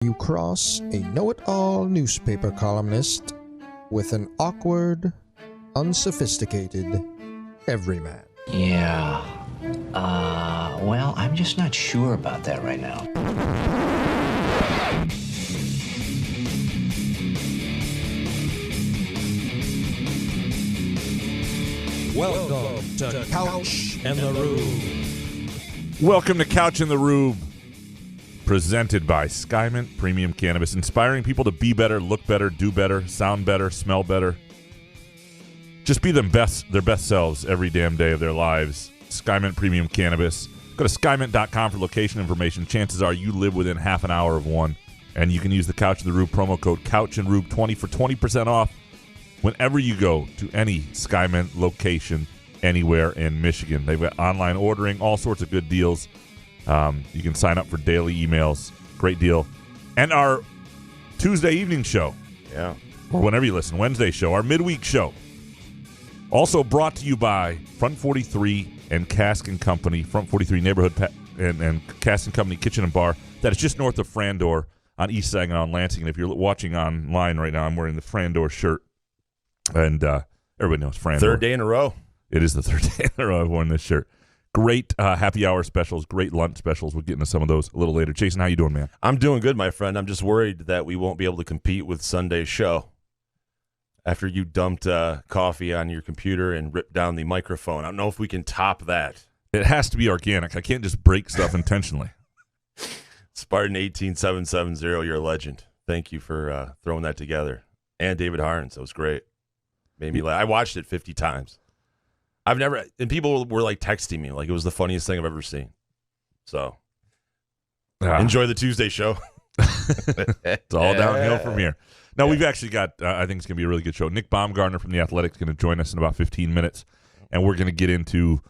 You cross a know-it-all newspaper columnist with an awkward, unsophisticated everyman. Yeah. Well, I'm just not sure about that right now. Welcome to Couch and the Rube. Welcome to Couch and the Rube, presented by Skymint Premium Cannabis, inspiring people to be better, look better, do better, sound better, smell better. Just be their best selves every damn day of their lives. Skymint Premium Cannabis. Go to skymint.com for location information. Chances are you live within half an hour of one, and you can use the Couch and the Rube promo code CouchAndRube20 for 20% off whenever you go to any Skymint location anywhere in Michigan. They've got online ordering, all sorts of good deals. You can sign up for daily emails. Great deal. And our Tuesday evening show. Yeah. Or whenever you listen, Wednesday show, our midweek show. Also brought to you by Front 43 and Cask and Company, Front 43 Neighborhood and Cask and Company Kitchen and Bar. That is just north of Frandor on East Saginaw and Lansing. And if you're watching online right now, I'm wearing the Frandor shirt. And everybody knows Frandor. Third day in a row. It is the third day in a row I've worn this shirt. Great happy hour specials, great lunch specials. We'll get into some of those a little later. Jason, how you doing, man? I'm doing good, my friend. I'm just worried that we won't be able to compete with Sunday's show after you dumped coffee on your computer and ripped down the microphone. I don't know if we can top that. It has to be organic. I can't just break stuff intentionally. Spartan 18770, you're a legend. Thank you for throwing that together. And David Harns, that was great. Made me laugh. I watched it 50 times. I've never, and people were like texting me like it was the funniest thing I've ever seen. So enjoy the Tuesday show. It's all downhill from here. Now we've actually got, I think it's going to be a really good show. Nick Baumgardner from The Athletic is going to join us in about 15 minutes, and we're going to get into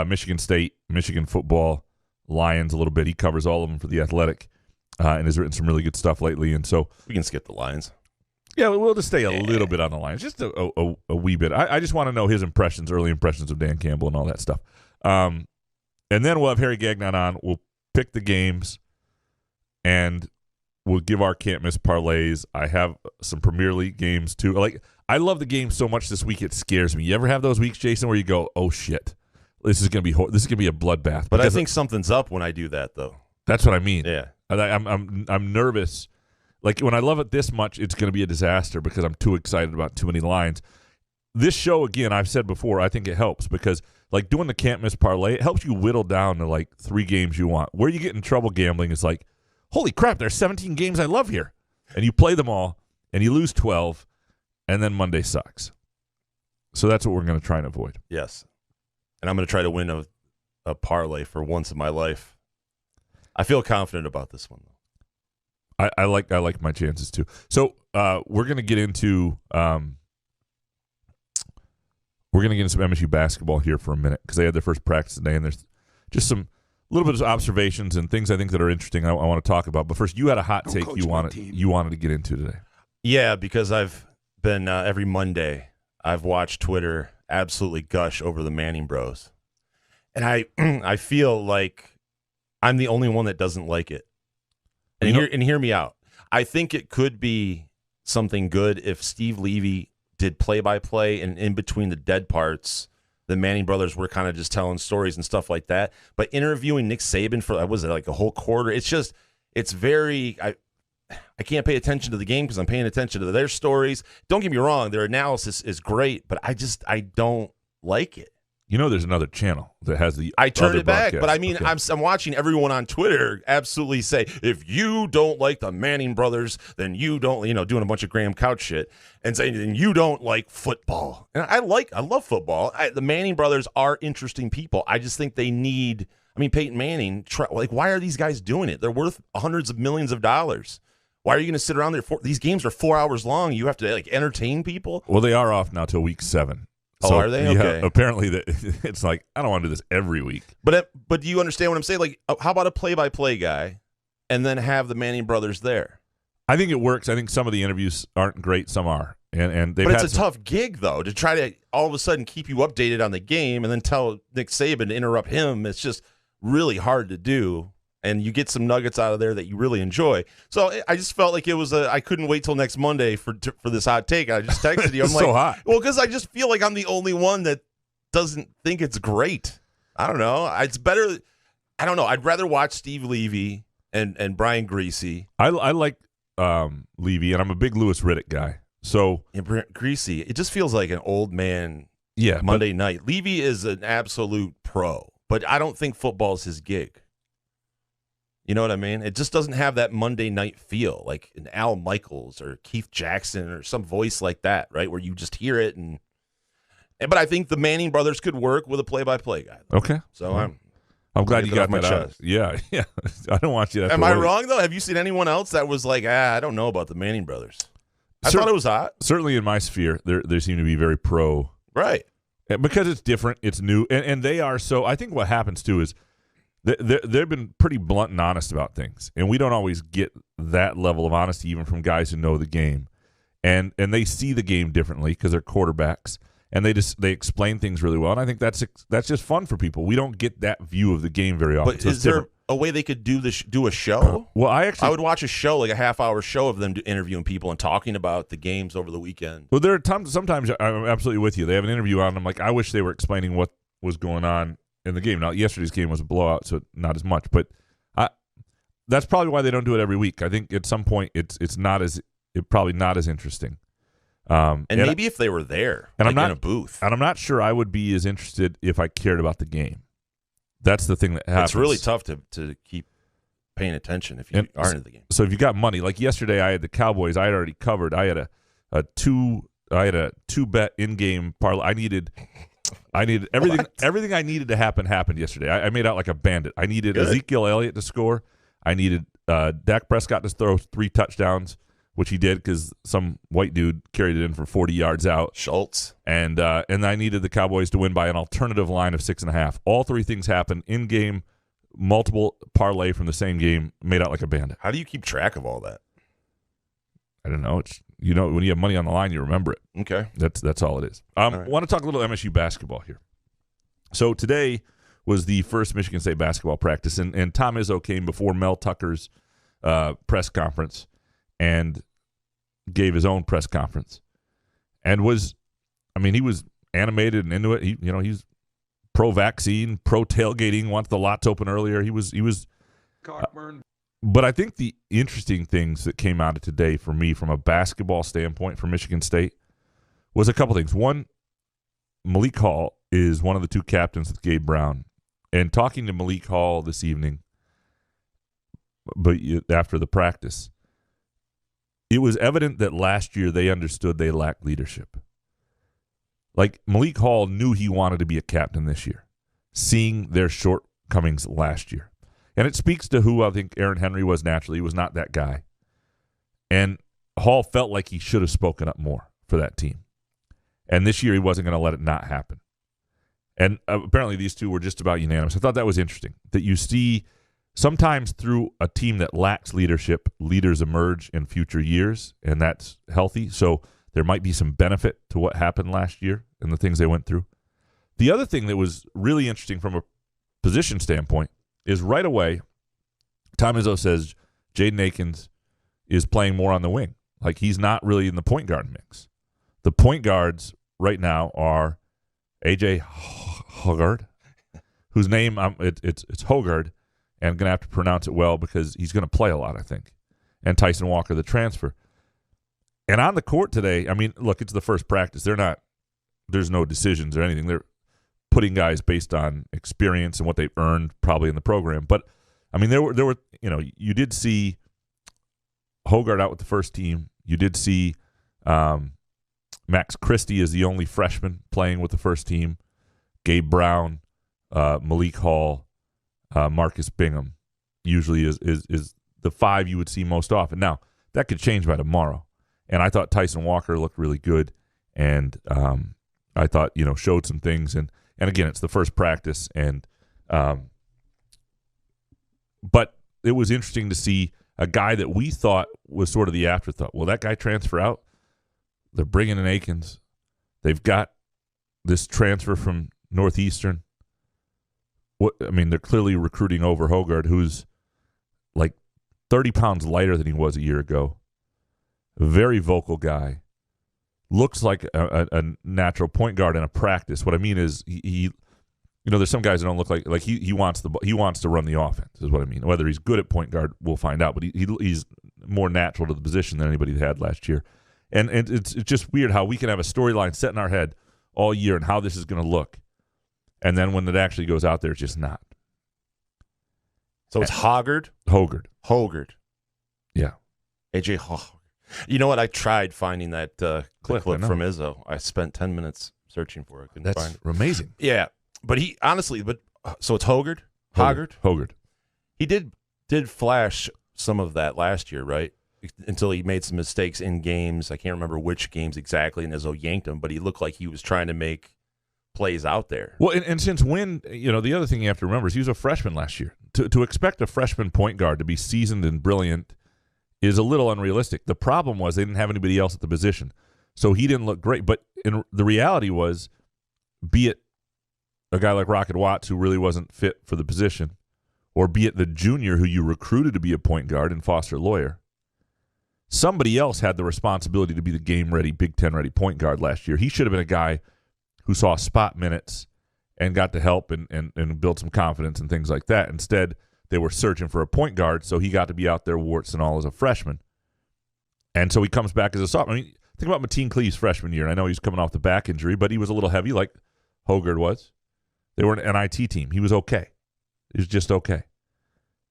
Michigan State, Michigan football, Lions a little bit. He covers all of them for The Athletic and has written some really good stuff lately. And so we can skip the Lions. Yeah, we'll just stay a little bit on the Lions, just a wee bit. I just want to know his early impressions of Dan Campbell and all that stuff. And then we'll have Harry Gagnon on. We'll pick the games, and we'll give our can't-miss parlays. I have some Premier League games, too. Like, I love the game so much this week, it scares me. You ever have those weeks, Jason, where you go, oh, shit, this is going to be a bloodbath? But I think something's up when I do that, though. That's what I mean. Yeah. I'm nervous. Like, when I love it this much, it's going to be a disaster because I'm too excited about too many lines. This show, again, I've said before, I think it helps because, like, doing the can't-miss parlay, it helps you whittle down to, like, 3 games you want. Where you get in trouble gambling is like, holy crap, there's 17 games I love here. And you play them all, and you lose 12, and then Monday sucks. So that's what we're going to try and avoid. Yes. And I'm going to try to win a parlay for once in my life. I feel confident about this one, though. I like my chances too. So we're gonna get into some MSU basketball here for a minute because they had their first practice today, and there's just some little bit of observations and things I think that are interesting. I want to talk about. But first, you had a hot take you wanted to get into today. Yeah, because I've been every Monday I've watched Twitter absolutely gush over the Manning Bros, and I feel like I'm the only one that doesn't like it. And hear me out. I think it could be something good if Steve Levy did play-by-play, and in between the dead parts, the Manning brothers were kind of just telling stories and stuff like that. But interviewing Nick Saban for, was it like a whole quarter? It's very, I can't pay attention to the game because I'm paying attention to their stories. Don't get me wrong, their analysis is great, but I don't like it. You know, there's another channel that has the. I turned it back, broadcast. but I mean, okay. I'm watching everyone on Twitter absolutely say, if you don't like the Manning brothers, then you don't, doing a bunch of Graham Couch shit and saying, then you don't like football. And I love football. The Manning brothers are interesting people. I just think they need. I mean, Peyton Manning. Why are these guys doing it? They're worth hundreds of millions of dollars. Why are you going to sit around there? These games are 4 hours long. You have to entertain people. Well, they are off now till week 7. So, are they? Okay. Yeah, apparently, it's like, I don't want to do this every week. But do you understand what I'm saying? Like, how about a play-by-play guy and then have the Manning brothers there? I think it works. I think some of the interviews aren't great. Some are. And but it's a tough gig, though, to try to all of a sudden keep you updated on the game and then tell Nick Saban to interrupt him. It's just really hard to do. and you get some nuggets out of there that you really enjoy. So I just felt like it was I couldn't wait till next Monday for this hot take. I just texted you. I'm like, so hot. Well, because I just feel like I'm the only one that doesn't think it's great. I don't know. It's better. I don't know. I'd rather watch Steve Levy and Brian Greasy. I like Levy, and I'm a big Louis Riddick guy. So Greasy, it just feels like an old man. Yeah, Monday night. Levy is an absolute pro, but I don't think football's his gig. You know what I mean? It just doesn't have that Monday night feel, like an Al Michaels or Keith Jackson or some voice like that, right? Where you just hear it but I think the Manning brothers could work with a play-by-play guy. Okay. So I'm glad you got that out. Yeah. I don't want you to have Am to I wait. wrong, though? Have you seen anyone else that was like, I don't know about the Manning brothers? I thought it was hot. Certainly in my sphere, they seem to be very pro. Right. Because it's different, it's new, and they are so. I think what happens too is they've been pretty blunt and honest about things, and we don't always get that level of honesty even from guys who know the game, and they see the game differently because they're quarterbacks, and they explain things really well, and I think that's just fun for people. We don't get that view of the game very often. But is there a way they could do a show? Well, I would watch a show, like a half-hour show of them interviewing people and talking about the games over the weekend. Well, there are sometimes I'm absolutely with you. They have an interview on, and I'm like, I wish they were explaining what was going on in the game. Now, yesterday's game was a blowout, so not as much, but that's probably why they don't do it every week. I think at some point it's probably not as interesting. And maybe if they were there, and like I'm not in a booth, and I'm not sure I would be as interested if I cared about the game. That's the thing that happens. It's really tough to keep paying attention if you aren't in the game. So if you got money, like yesterday, I had the Cowboys. I had already covered. I had a two bet in game parlay. I needed everything. Everything I needed to happen happened yesterday. I made out like a bandit. I needed Ezekiel Elliott to score. I needed Dak Prescott to throw 3 touchdowns, which he did because some white dude carried it in for 40 yards out. Schultz. And I needed the Cowboys to win by an alternative line of 6.5. All 3 things happened in game, multiple parlay from the same game, made out like a bandit. How do you keep track of all that? I don't know. It's when you have money on the line, you remember it. Okay. That's all it is. All right. Want to talk a little MSU basketball here. So today was the first Michigan State basketball practice, and Tom Izzo came before Mel Tucker's press conference and gave his own press conference, and he was animated and into it. He's pro-vaccine, pro-tailgating, wants the lots open earlier. He was Cockburn. But I think the interesting things that came out of today for me from a basketball standpoint for Michigan State was a couple things. One, Malik Hall is one of the 2 captains with Gabe Brown. And talking to Malik Hall this evening, but after the practice, it was evident that last year they understood they lacked leadership. Like, Malik Hall knew he wanted to be a captain this year, seeing their shortcomings last year. And it speaks to who I think Aaron Henry was naturally. He was not that guy. And Hall felt like he should have spoken up more for that team. And this year he wasn't going to let it not happen. And apparently these 2 were just about unanimous. I thought that was interesting, that you see sometimes through a team that lacks leadership, leaders emerge in future years, and that's healthy. So there might be some benefit to what happened last year and the things they went through. The other thing that was really interesting from a position standpoint is right away, Tom Izzo says Jaden Akins is playing more on the wing. Like, he's not really in the point guard mix. The point guards right now are A.J. Hoggard, whose name it's Hoggard, and I'm going to have to pronounce it well because he's going to play a lot, I think, and Tyson Walker, the transfer. And on the court today, look, it's the first practice. There's no decisions or anything. They're putting guys based on experience and what they've earned probably in the program. But there were you did see Hoggard out with the first team. You did see Max Christie is the only freshman playing with the first team. Gabe Brown, Malik Hall, Marcus Bingham usually is the 5 you would see most often. Now, that could change by tomorrow. And I thought Tyson Walker looked really good, and I thought showed some things. And again, it's the first practice, and but it was interesting to see a guy that we thought was sort of the afterthought. Will that guy transfer out? They're bringing in Akins. They've got this transfer from Northeastern. They're clearly recruiting over Hoggard, who's like 30 pounds lighter than he was a year ago. Very vocal guy. Looks like a natural point guard in a practice. What I mean is he there's some guys that don't look like he wants to run the offense is what I mean. Whether he's good at point guard, we'll find out. But he's more natural to the position than anybody had last year. And it's just weird how we can have a storyline set in our head all year and how this is going to look. And then when it actually goes out there, it's just not. So it's Hoggard? Hogard. Yeah. AJ Hoggard. You know what? I tried finding that clip from Izzo. I spent 10 minutes searching for it. Couldn't find it. Amazing. Yeah. But he honestly, so it's Hoggard? Hoggard. He did flash some of that last year, right? Until he made some mistakes in games. I can't remember which games exactly, and Izzo yanked him, but he looked like he was trying to make plays out there. Well, and since when, the other thing you have to remember is he was a freshman last year. To expect a freshman point guard to be seasoned and brilliant is a little unrealistic. The problem was they didn't have anybody else at the position, so he didn't look great. But the reality was, be it a guy like Rocket Watts who really wasn't fit for the position, or be it the junior who you recruited to be a point guard in Foster Lawyer, somebody else had the responsibility to be the game-ready, Big Ten-ready point guard last year. He should have been a guy who saw spot minutes and got to help and build some confidence and things like that. Instead, they were searching for a point guard, so he got to be out there, warts and all, as a freshman. And so he comes back as a sophomore. I mean, think about Mateen Cleave's freshman year. I know he's coming off the back injury, but he was a little heavy like Hoggard was. They were an NIT team. He was okay. He was just okay.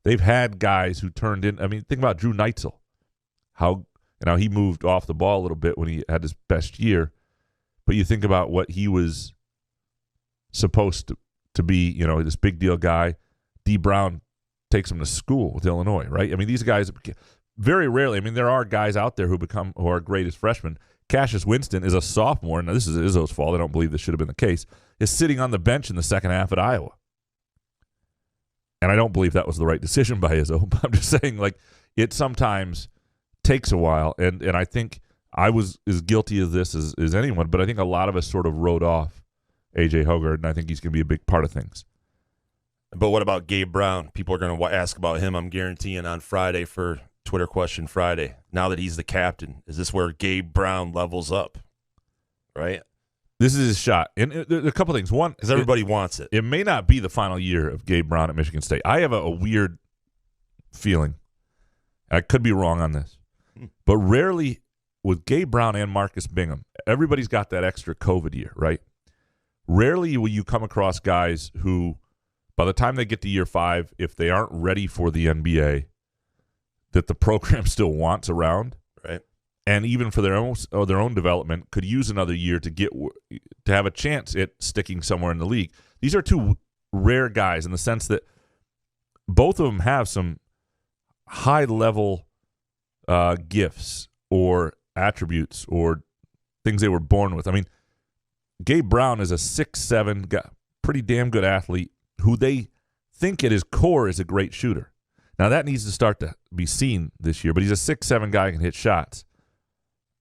They've had guys who turned in. I mean, think about Drew Neitzel. How he moved off the ball a little bit when he had his best year. But you think about what he was supposed to be, this big deal guy. D. Brown takes him to school with Illinois, right? I mean, these guys, very rarely, there are guys out there who are great as freshmen. Cassius Winston is a sophomore, and this is Izzo's fault. I don't believe this should have been the case, is sitting on the bench in the second half at Iowa. And I don't believe that was the right decision by Izzo, but I'm just saying, it sometimes takes a while, and I think I was as guilty of this as anyone, but I think a lot of us sort of wrote off A.J. Hoggard, and I think he's going to be a big part of things. But what about Gabe Brown? People are going to ask about him, I'm guaranteeing, on Friday for Twitter Question Friday. Now that he's the captain, is this where Gabe Brown levels up? Right? This is his shot. And there are a couple things. One, because everybody wants it. It may not be the final year of Gabe Brown at Michigan State. I have a weird feeling. I could be wrong on this. But rarely with Gabe Brown and Marcus Bingham, everybody's got that extra COVID year, right? Rarely will you come across guys who, by the time they get to year 5, if they aren't ready for the NBA, that the program still wants around, right? And even for their own development, could use another year to have a chance at sticking somewhere in the league. These are two rare guys in the sense that both of them have some high-level gifts or attributes or things they were born with. I mean, Gabe Brown is a 6'7", pretty damn good athlete who they think at his core is a great shooter. Now, that needs to start to be seen this year, but he's a 6'7" guy who can hit shots.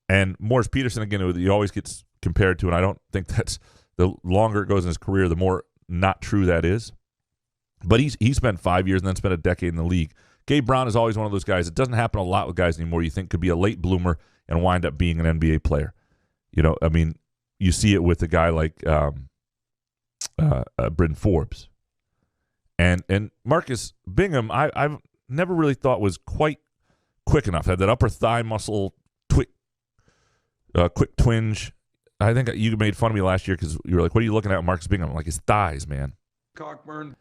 And Morris Peterson, again, who he always gets compared to, and I don't think that's the longer it goes in his career, the more not true that is. But he spent 5 years and then spent a decade in the league. Gabe Brown is always one of those guys. It doesn't happen a lot with guys anymore. You think could be a late bloomer and wind up being an NBA player. You see it with a guy like Bryn Forbes. And Marcus Bingham, I've never really thought was quite quick enough. Had that upper thigh muscle quick twinge. I think you made fun of me last year because you were like, what are you looking at Marcus Bingham? I'm like, his thighs, man. Cockburn.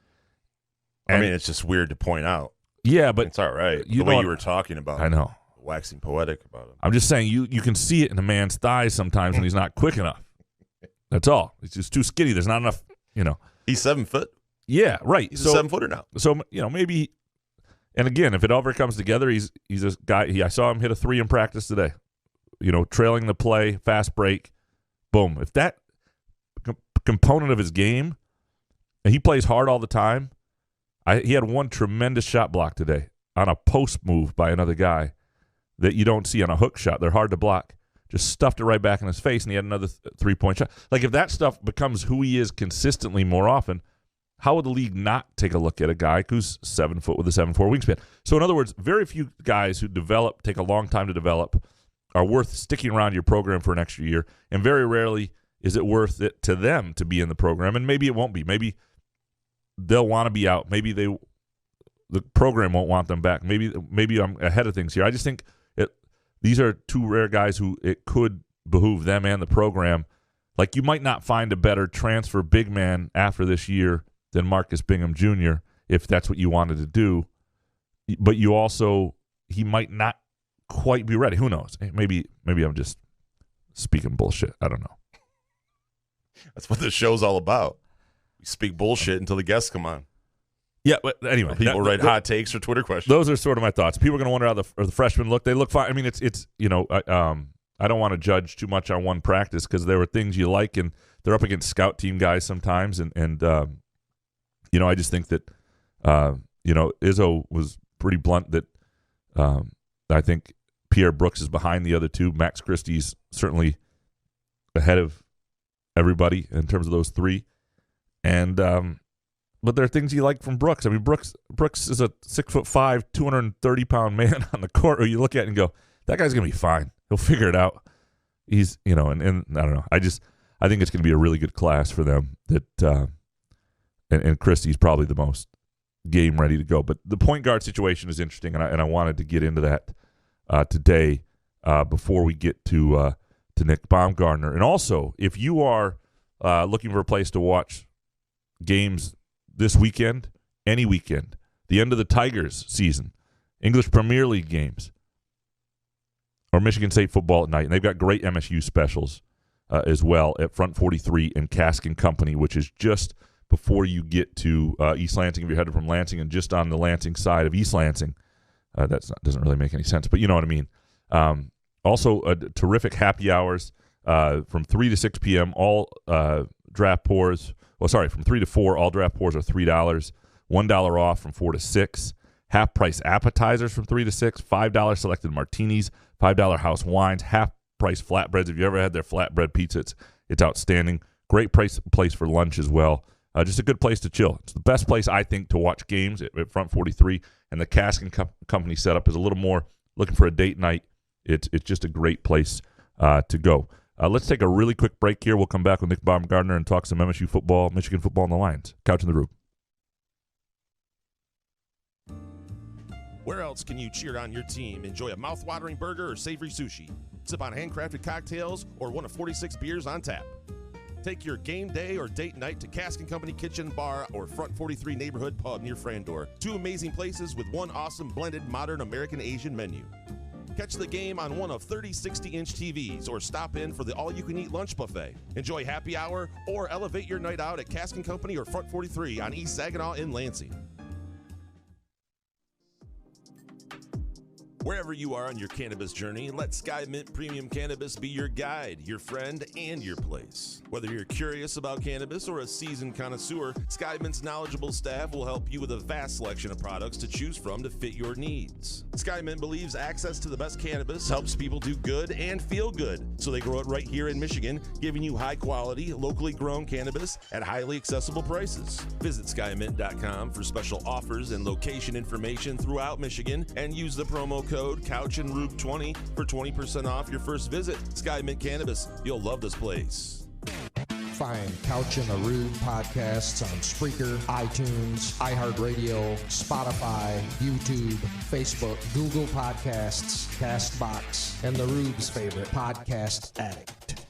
It's just weird to point out. Yeah, but it's all right. The way you were talking about I know. Waxing poetic about him. I'm just saying you can see it in a man's thighs sometimes when he's not quick enough. That's all. He's just too skinny. There's not enough, He's 7 foot. Yeah, right. He's a 7-footer now. So, maybe, and again, if it ever comes together, he's a guy. I saw him hit a 3 in practice today. Trailing the play, fast break, boom. If that component of his game, and he plays hard all the time, he had one tremendous shot block today on a post move by another guy that you don't see on a hook shot. They're hard to block. Just stuffed it right back in his face, and he had another 3-point shot. Like, if that stuff becomes who he is consistently more often, how would the league not take a look at a guy who's 7 foot with a 7'4" wingspan? So in other words, very few guys who take a long time to develop, are worth sticking around your program for an extra year, and very rarely is it worth it to them to be in the program. And maybe it won't be. Maybe they'll want to be out. Maybe the program won't want them back. Maybe I'm ahead of things here. I just think these are two rare guys who it could behoove them and the program. Like, you might not find a better transfer big man after this year than Marcus Bingham Jr. if that's what you wanted to do. But he might not quite be ready. Who knows? Maybe I'm just speaking bullshit. I don't know. That's what this show's all about. We speak bullshit until the guests come on. Yeah, but anyway. People write hot takes or Twitter questions. Those are sort of my thoughts. People are going to wonder how the freshmen look. They look fine. I mean, it's I don't want to judge too much on one practice because there were things you like, and they're up against scout team guys sometimes. And I just think that, Izzo was pretty blunt that I think Pierre Brooks is behind the other two. Max Christie's certainly ahead of everybody in terms of those three. And but there are things you like from Brooks. I mean, Brooks is a 6'5", 230-pound man on the court who you look at and go, that guy's going to be fine. He'll figure it out. He's, and I don't know. I think it's going to be a really good class for them. That and Christie's probably the most game ready to go. But the point guard situation is interesting, and I wanted to get into that today before we get to Nick Baumgardner. And also, if you are looking for a place to watch games this weekend, any weekend, the end of the Tigers season, English Premier League games, or Michigan State football at night, and they've got great MSU specials as well at Front 43 and Cask and Company, which is just before you get to East Lansing if you're headed from Lansing, and just on the Lansing side of East Lansing. Doesn't really make any sense, but you know what I mean. Also, terrific happy hours from 3 to 6 p.m. All draft pours. Well, sorry, from 3 to 4, all draft pours are $3. $1 off from 4 to 6. Half price appetizers from 3 to 6. $5 selected martinis. $5 house wines. Half price flatbreads. If you ever had their flatbread pizza, it's outstanding. Great place for lunch as well. Just a good place to chill. It's the best place, I think, to watch games at Front 43. And the Cask and Company setup is a little more looking for a date night. It's just a great place to go. Let's take a really quick break here. We'll come back with Nick Baumgardner and talk some MSU football, Michigan football, and the Lions. Couch in the Rube. Where else can you cheer on your team? Enjoy a mouth-watering burger or savory sushi. Sip on handcrafted cocktails or one of 46 beers on tap. Take your game day or date night to Cask and Company Kitchen, Bar, or Front 43 Neighborhood Pub near Frandor. Two amazing places with one awesome blended modern American-Asian menu. Catch the game on one of 30 60-inch TVs or stop in for the all-you-can-eat lunch buffet. Enjoy happy hour or elevate your night out at Cask and Company or Front 43 on East Saginaw in Lansing. Wherever you are on your cannabis journey, let Sky Mint Premium Cannabis be your guide, your friend, and your place. Whether you're curious about cannabis or a seasoned connoisseur, Sky Mint's knowledgeable staff will help you with a vast selection of products to choose from to fit your needs. Sky Mint believes access to the best cannabis helps people do good and feel good, so they grow it right here in Michigan, giving you high-quality, locally grown cannabis at highly accessible prices. Visit skymint.com for special offers and location information throughout Michigan, and use the promo code CouchAndRube20 for 20% off your first visit. Sky Mint Cannabis. You'll love this place. Find Couch in the Rube podcasts on Spreaker, iTunes, iHeartRadio, Spotify, YouTube, Facebook, Google Podcasts, CastBox, and the Rube's favorite podcast addict.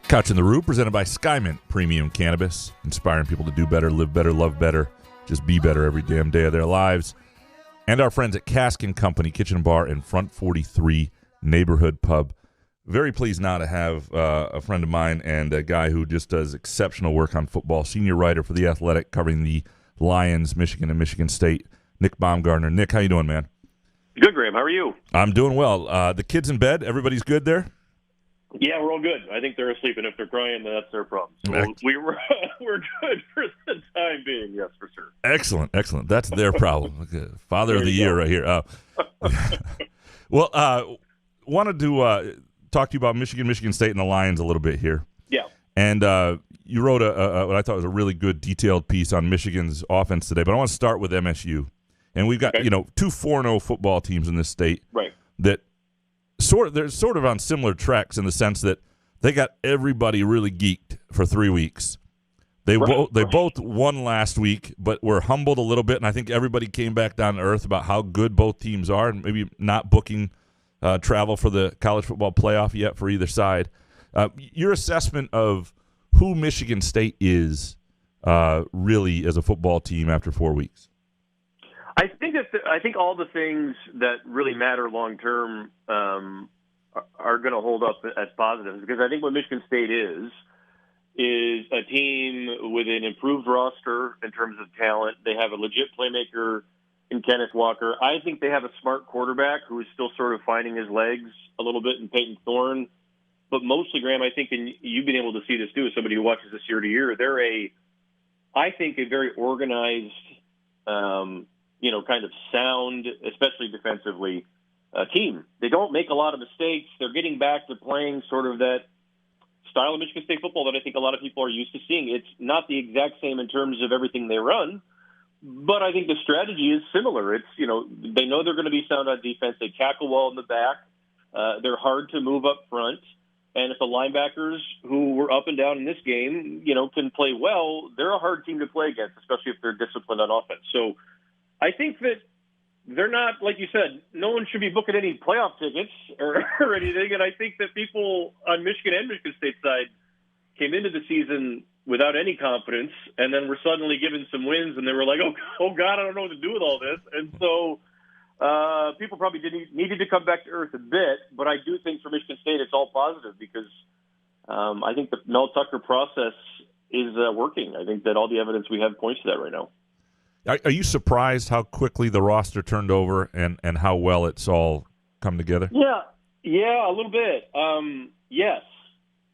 Couch in the Rube, presented by Skymint Premium Cannabis, inspiring people to do better, live better, love better, just be better every damn day of their lives. And our friends at Cask and Company Kitchen Bar and Front 43 Neighborhood Pub. Very pleased now to have a friend of mine and a guy who just does exceptional work on football, senior writer for The Athletic, covering the Lions, Michigan, and Michigan State, Nick Baumgardner. Nick, how you doing, man? Good, Graham. How are you? I'm doing well. The kids in bed? Everybody's good there? Yeah, we're all good. I think they're asleep, and if they're crying, that's their problem. So we're good for the time being, yes, for sure. Excellent. That's their problem. Father of the year right here. Well, wanted to talk to you about Michigan State, and the Lions a little bit here. Yeah. And you wrote what I thought was a really good detailed piece on Michigan's offense today. But I want to start with MSU. And we've got, two 4-0 football teams in this state. Right. That they're sort of on similar tracks in the sense that they got everybody really geeked for 3 weeks. They both won last week, but were humbled a little bit, and I think everybody came back down to earth about how good both teams are, and maybe not booking travel for the college football playoff yet for either side. Your assessment of who Michigan State is really as a football team after 4 weeks? I think all the things that really matter long term are going to hold up as positives, because I think what Michigan State is a team with an improved roster in terms of talent. They have a legit playmaker in Kenneth Walker. I think they have a smart quarterback who is still sort of finding his legs a little bit in Peyton Thorne. But mostly, Graham, I think, and you've been able to see this too as somebody who watches this year to year, they're I think a very organized, kind of sound, especially defensively, team. They don't make a lot of mistakes. They're getting back to playing sort of that style of Michigan State football that I think a lot of people are used to seeing. It's not the exact same in terms of everything they run, but I think the strategy is similar. It's, they know they're going to be sound on defense. They tackle well in the back. They're hard to move up front. And if the linebackers who were up and down in this game, can play well, they're a hard team to play against, especially if they're disciplined on offense. So I think that they're not, like you said, no one should be booking any playoff tickets or anything. And I think that people on Michigan and Michigan State side came into the season without any confidence, and then were suddenly given some wins, and they were like, oh God, I don't know what to do with all this. And so people probably needed to come back to earth a bit, but I do think for Michigan State it's all positive because I think the Mel Tucker process is working. I think that all the evidence we have points to that right now. Are you surprised how quickly the roster turned over and how well it's all come together? Yeah, a little bit. Yes.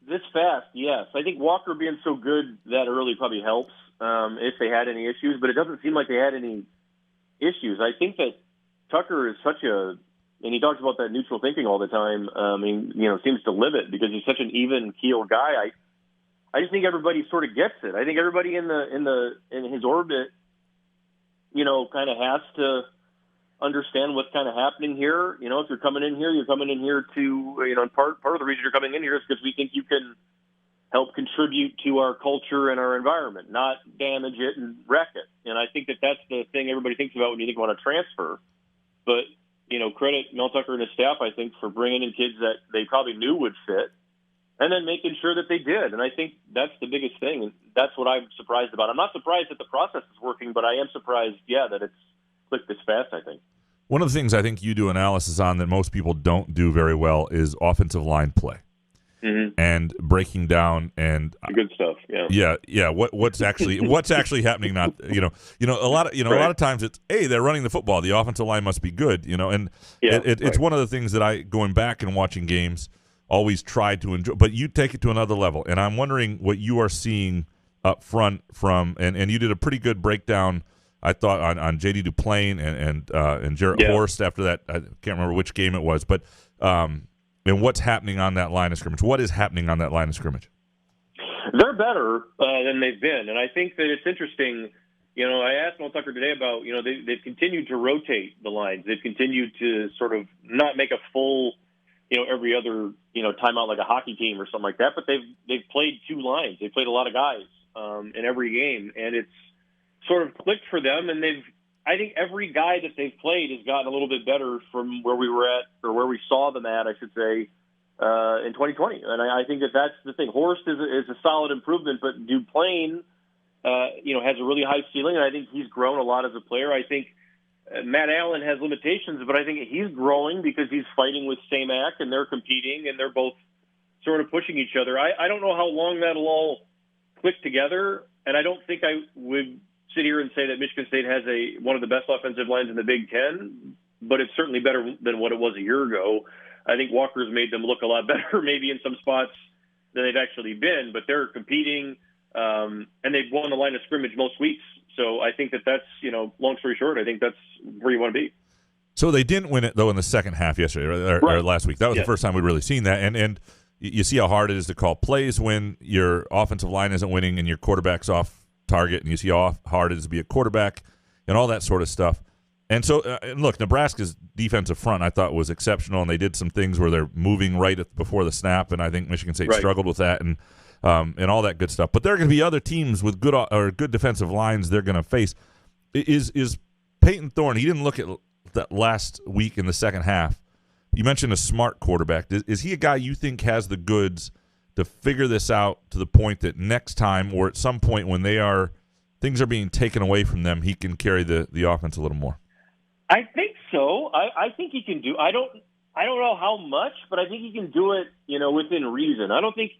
This fast, yes. I think Walker being so good that early probably helps if they had any issues, but it doesn't seem like they had any issues. I think that Tucker is and he talks about that neutral thinking all the time. Seems to live it because he's such an even keel guy. I just think everybody sort of gets it. I think everybody in his orbit, kind of has to understand what's kind of happening here. If you're coming in here to, and part of the reason you're coming in here is because we think you can help contribute to our culture and our environment, not damage it and wreck it. And I think that that's the thing everybody thinks about when you think about a transfer. But, credit Mel Tucker and his staff, I think, for bringing in kids that they probably knew would fit and then making sure that they did. And I think that's the biggest thing. And that's what I'm surprised about. I'm not surprised that the process is working, but I am surprised, that it's clicked this fast, I think. One of the things I think you do analysis on that most people don't do very well is offensive line play. Mm-hmm. And breaking down and good stuff. Yeah. What's actually happening? Not a lot of times it's they're running the football. The offensive line must be good. It's one of the things that I, going back and watching games, always try to enjoy. But you take it to another level, and I'm wondering what you are seeing up front from. And you did a pretty good breakdown, I thought, on J.D. Duplain and Jarrett Horst after that. I can't remember which game it was, but. And what's happening on that line of scrimmage? What is happening on that line of scrimmage? They're better than they've been. And I think that it's interesting. I asked Mel Tucker today about, they've continued to rotate the lines. They've continued to sort of not make a full, every other, timeout like a hockey team or something like that. But they've played two lines. They've played a lot of guys in every game. And it's sort of clicked for them. And I think every guy that they've played has gotten a little bit better from where we were at, or where we saw them at, I should say, in 2020. And I think that that's the thing. Horst is a solid improvement, but Duplain, has a really high ceiling, and I think he's grown a lot as a player. I think Matt Allen has limitations, but I think he's growing because he's fighting with Samac, and they're competing, and they're both sort of pushing each other. I don't know how long that'll all click together, and I don't think I would sit here and say that Michigan State has one of the best offensive lines in the Big Ten, but it's certainly better than what it was a year ago. I think Walker's made them look a lot better, maybe in some spots than they've actually been, but they're competing, and they've won the line of scrimmage most weeks. So I think that's, long story short, I think that's where you want to be. So they didn't win it, though, in the second half yesterday or last week. That was the first time we'd really seen that. And you see how hard it is to call plays when your offensive line isn't winning and your quarterback's off target, and you see how hard it is to be a quarterback and all that sort of stuff. And so, look, Nebraska's defensive front I thought was exceptional, and they did some things where they're moving right before the snap, and I think Michigan State struggled with that and all that good stuff. But there are going to be other teams with good defensive lines they're going to face. Is Peyton Thorne, he didn't look at that last week in the second half. You mentioned a smart quarterback. Is he a guy you think has the goods to figure this out to the point that next time or at some point when things are being taken away from them, he can carry the offense a little more? I think so. I think he can do. I don't know how much, but I think he can do it. Within reason. I don't think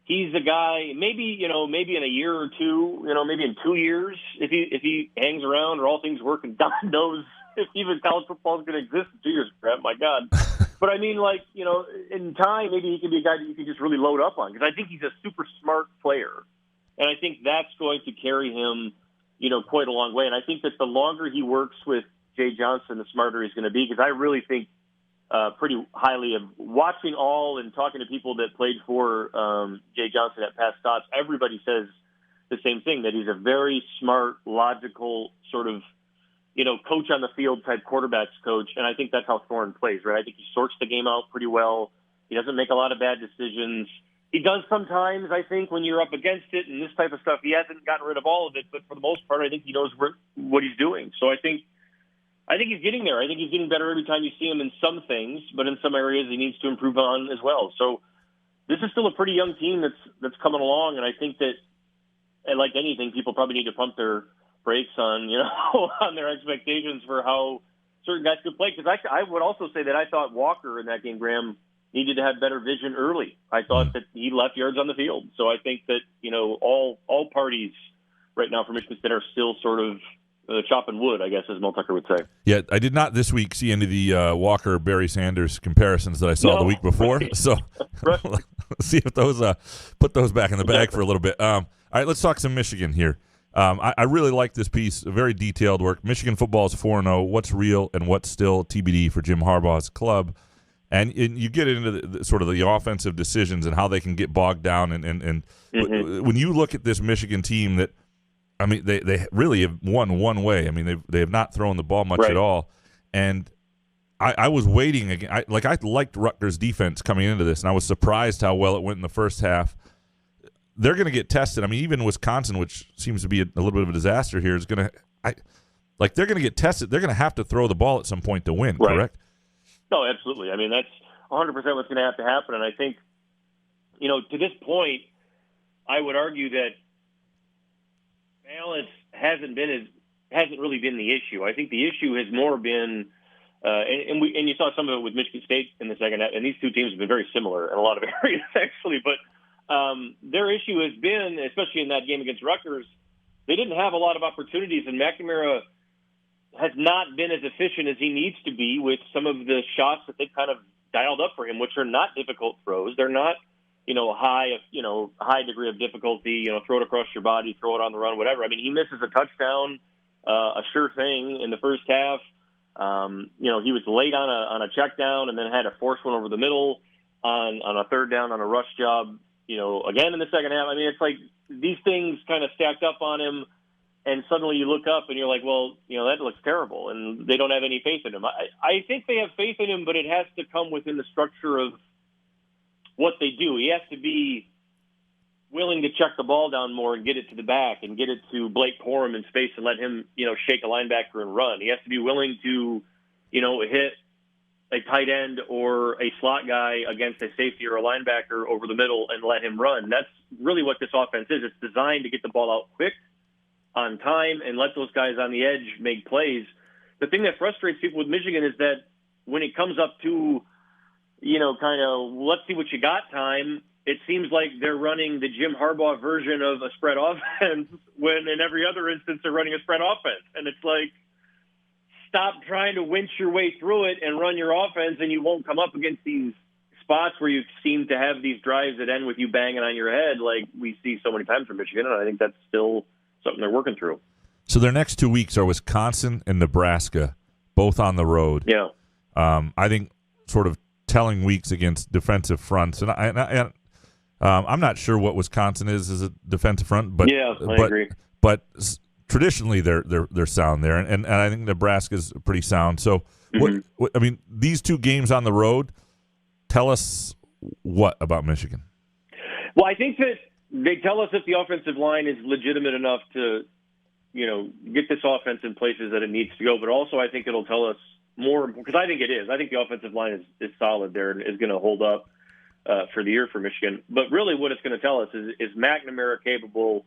he's a guy. Maybe in a year or two. Maybe in 2 years, if he hangs around or all things work, and God knows if even college football is going to exist in 2 years, Brett. My God. But I mean, in time, maybe he can be a guy that you can just really load up on, because I think he's a super smart player, and I think that's going to carry him, quite a long way. And I think that the longer he works with Jay Johnson, the smarter he's going to be, because I really think pretty highly of watching all and talking to people that played for Jay Johnson at past stops. Everybody says the same thing, that he's a very smart, logical sort of, coach on the field type quarterbacks coach. And I think that's how Thorne plays, right? I think he sorts the game out pretty well. He doesn't make a lot of bad decisions. He does sometimes, I think, when you're up against it and this type of stuff. He hasn't gotten rid of all of it, but for the most part, I think he knows what he's doing. So I think he's getting there. I think he's getting better every time you see him in some things, but in some areas he needs to improve on as well. So this is still a pretty young team that's coming along, and I think that, like anything, people probably need to pump their brakes on, on their expectations for how certain guys could play. Because I would also say that I thought Walker in that game, Graham, needed to have better vision early. I thought that he left yards on the field. So I think that, all parties right now for Michigan State are still sort of chopping wood, I guess, as Mel Tucker would say. Yeah, I did not this week see any of the Walker-Barry Sanders comparisons that I saw the week before. Right. So let's see if those put those back in the bag for a little bit. All right, let's talk some Michigan here. I really like this piece, very detailed work. Michigan football is 4-0. What's real and what's still TBD for Jim Harbaugh's club? And you get into the sort of the offensive decisions and how they can get bogged down. And when you look at this Michigan team that, I mean, they really have won one way. I mean, they have not thrown the ball much at all. And I was waiting again. I liked Rutgers' defense coming into this, and I was surprised how well it went in the first half. They're going to get tested. I mean, even Wisconsin, which seems to be a little bit of a disaster here, is going to they're going to get tested. They're going to have to throw the ball at some point to win, correct? No, absolutely. I mean, that's 100% what's going to have to happen. And I think, to this point, I would argue that balance hasn't really been the issue. I think the issue has more been, and you saw some of it with Michigan State in the second half, and these two teams have been very similar in a lot of areas, actually. But their issue has been, especially in that game against Rutgers, they didn't have a lot of opportunities, and McNamara has not been as efficient as he needs to be with some of the shots that they've kind of dialed up for him, which are not difficult throws. They're not, high degree of difficulty, throw it across your body, throw it on the run, whatever. I mean, he misses a touchdown, a sure thing in the first half. He was late on a check down and then had to force one over the middle on a third down on a rush job, again in the second half. I mean, it's like these things kind of stacked up on him, and suddenly you look up and you're like, well, that looks terrible, and they don't have any faith in him. I think they have faith in him, but it has to come within the structure of what they do. He has to be willing to check the ball down more and get it to the back and get it to Blake Corum in space and let him, shake a linebacker and run. He has to be willing to, hit a tight end or a slot guy against a safety or a linebacker over the middle and let him run. That's really what this offense is. It's designed to get the ball out quick, on time, and let those guys on the edge make plays. The thing that frustrates people with Michigan is that when it comes up to, kind of let's see what you got time, it seems like they're running the Jim Harbaugh version of a spread offense when in every other instance they're running a spread offense. And it's like, stop trying to winch your way through it and run your offense, and you won't come up against these spots where you seem to have these drives that end with you banging on your head like we see so many times from Michigan. And I think that's still something they're working through. So their next 2 weeks are Wisconsin and Nebraska. both on the road. Yeah. I think sort of telling weeks against defensive fronts, and I'm not sure what Wisconsin is as a defensive front, but I agree. But traditionally, they're sound there, and I think Nebraska's pretty sound. So, what I mean, these two games on the road tell us what about Michigan? Well, I think that they tell us that the offensive line is legitimate enough to, get this offense in places that it needs to go. But also, I think it'll tell us more, because I think it is. I think the offensive line is solid there and is going to hold up for the year for Michigan. But really what it's going to tell us is McNamara capable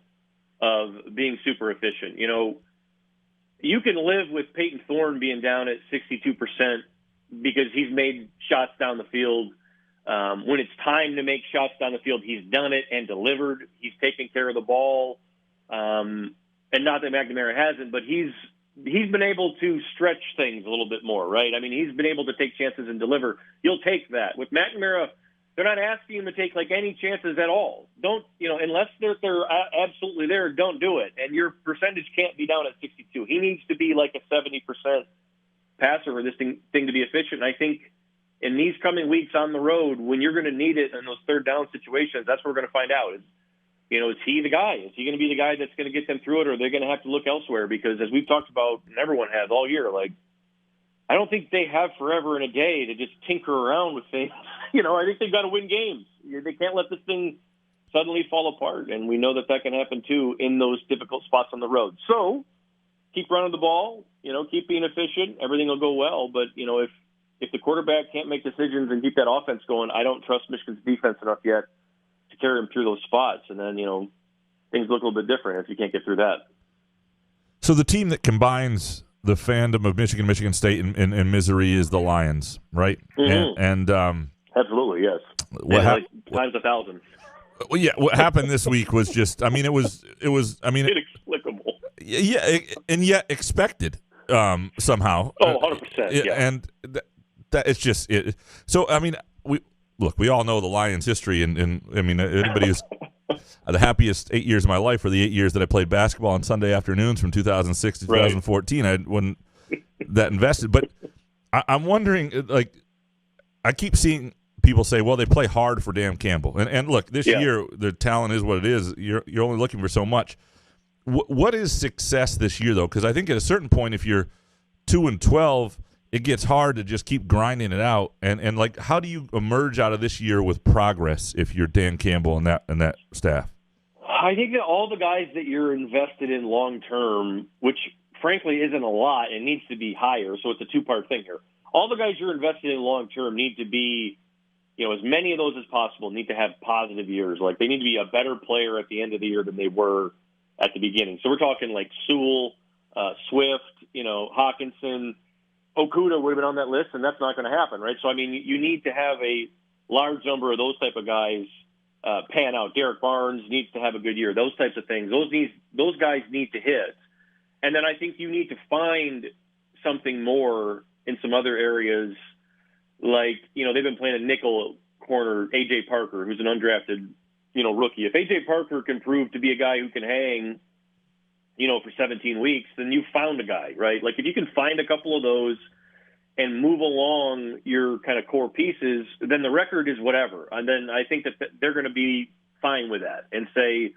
of being super efficient? You can live with Peyton Thorne being down at 62% because he's made shots down the field. When it's time to make shots down the field, he's done it and delivered. He's taken care of the ball. And not that McNamara hasn't, but he's been able to stretch things a little bit more, right? I mean, he's been able to take chances and deliver. You'll take that. With McNamara, they're not asking him to take any chances at all. Don't, unless they're absolutely there, don't do it. And your percentage can't be down at 62. He needs to be like a 70% passer for this thing to be efficient. And I think in these coming weeks on the road, when you're going to need it in those third down situations, that's what we're going to find out. Is he the guy? Is he going to be the guy that's going to get them through it, or are they going to have to look elsewhere? Because as we've talked about, and everyone has all year, I don't think they have forever and a day to just tinker around with things. I think they've got to win games. They can't let this thing suddenly fall apart, and we know that can happen too in those difficult spots on the road. So keep running the ball, keep being efficient. Everything will go well. But if the quarterback can't make decisions and keep that offense going, I don't trust Michigan's defense enough yet to carry them through those spots. And then things look a little bit different if you can't get through that. So the team that combines the fandom of Michigan State and misery is the Lions, right? Mm-hmm. And absolutely, yes. Times 1,000. Well, yeah. What happened this week was just, it was inexplicable. Yeah, and yet expected somehow. Oh, 100%. Yeah. And that it's just it. So we all know the Lions' history, and anybody who's the happiest 8 years of my life were the 8 years that I played basketball on Sunday afternoons from 2006 to 2014. I wasn't that invested, but I'm wondering, I keep seeing people say, well, they play hard for Dan Campbell. And look, this year, the talent is what it is. You're only looking for so much. What is success this year, though? Because I think at a certain point, if you're 2-12, it gets hard to just keep grinding it out. And how do you emerge out of this year with progress if you're Dan Campbell and that staff? I think that all the guys that you're invested in long term, which frankly isn't a lot and needs to be higher, so it's a two-part thing here. All the guys you're invested in long term need to be, as many of those as possible need to have positive years. They need to be a better player at the end of the year than they were at the beginning. So we're talking Sewell, Swift, Hawkinson, Okuda would have been on that list, and that's not going to happen, right? So, you need to have a large number of those type of guys pan out. Derek Barnes needs to have a good year. Those types of things. Those guys need to hit. And then I think you need to find something more in some other areas. They've been playing a nickel corner, A.J. Parker, who's an undrafted, rookie. If A.J. Parker can prove to be a guy who can hang, for 17 weeks, then you found a guy, right? If you can find a couple of those and move along your kind of core pieces, then the record is whatever. And then I think that they're going to be fine with that and say,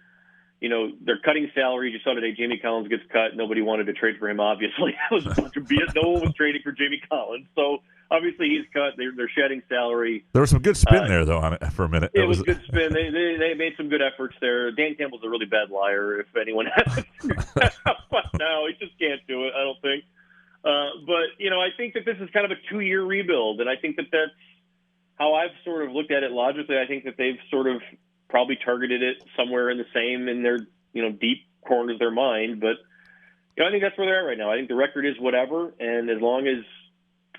they're cutting salaries. You saw today Jamie Collins gets cut. Nobody wanted to trade for him, obviously. It was a bunch of BS. No one was trading for Jamie Collins. So obviously he's cut. They're shedding salary. There was some good spin there, though, on it for a minute. It was good spin. They made some good efforts there. Dan Campbell's a really bad liar, if anyone hasn't figured that out by now. He just can't do it, I don't think. But, I think that this is kind of a 2-year rebuild, and I think that that's how I've sort of looked at it logically. I think that they've sort of probably targeted it somewhere in the same in their, deep corners of their mind. But, I think that's where they're at right now. I think the record is whatever, and as long as,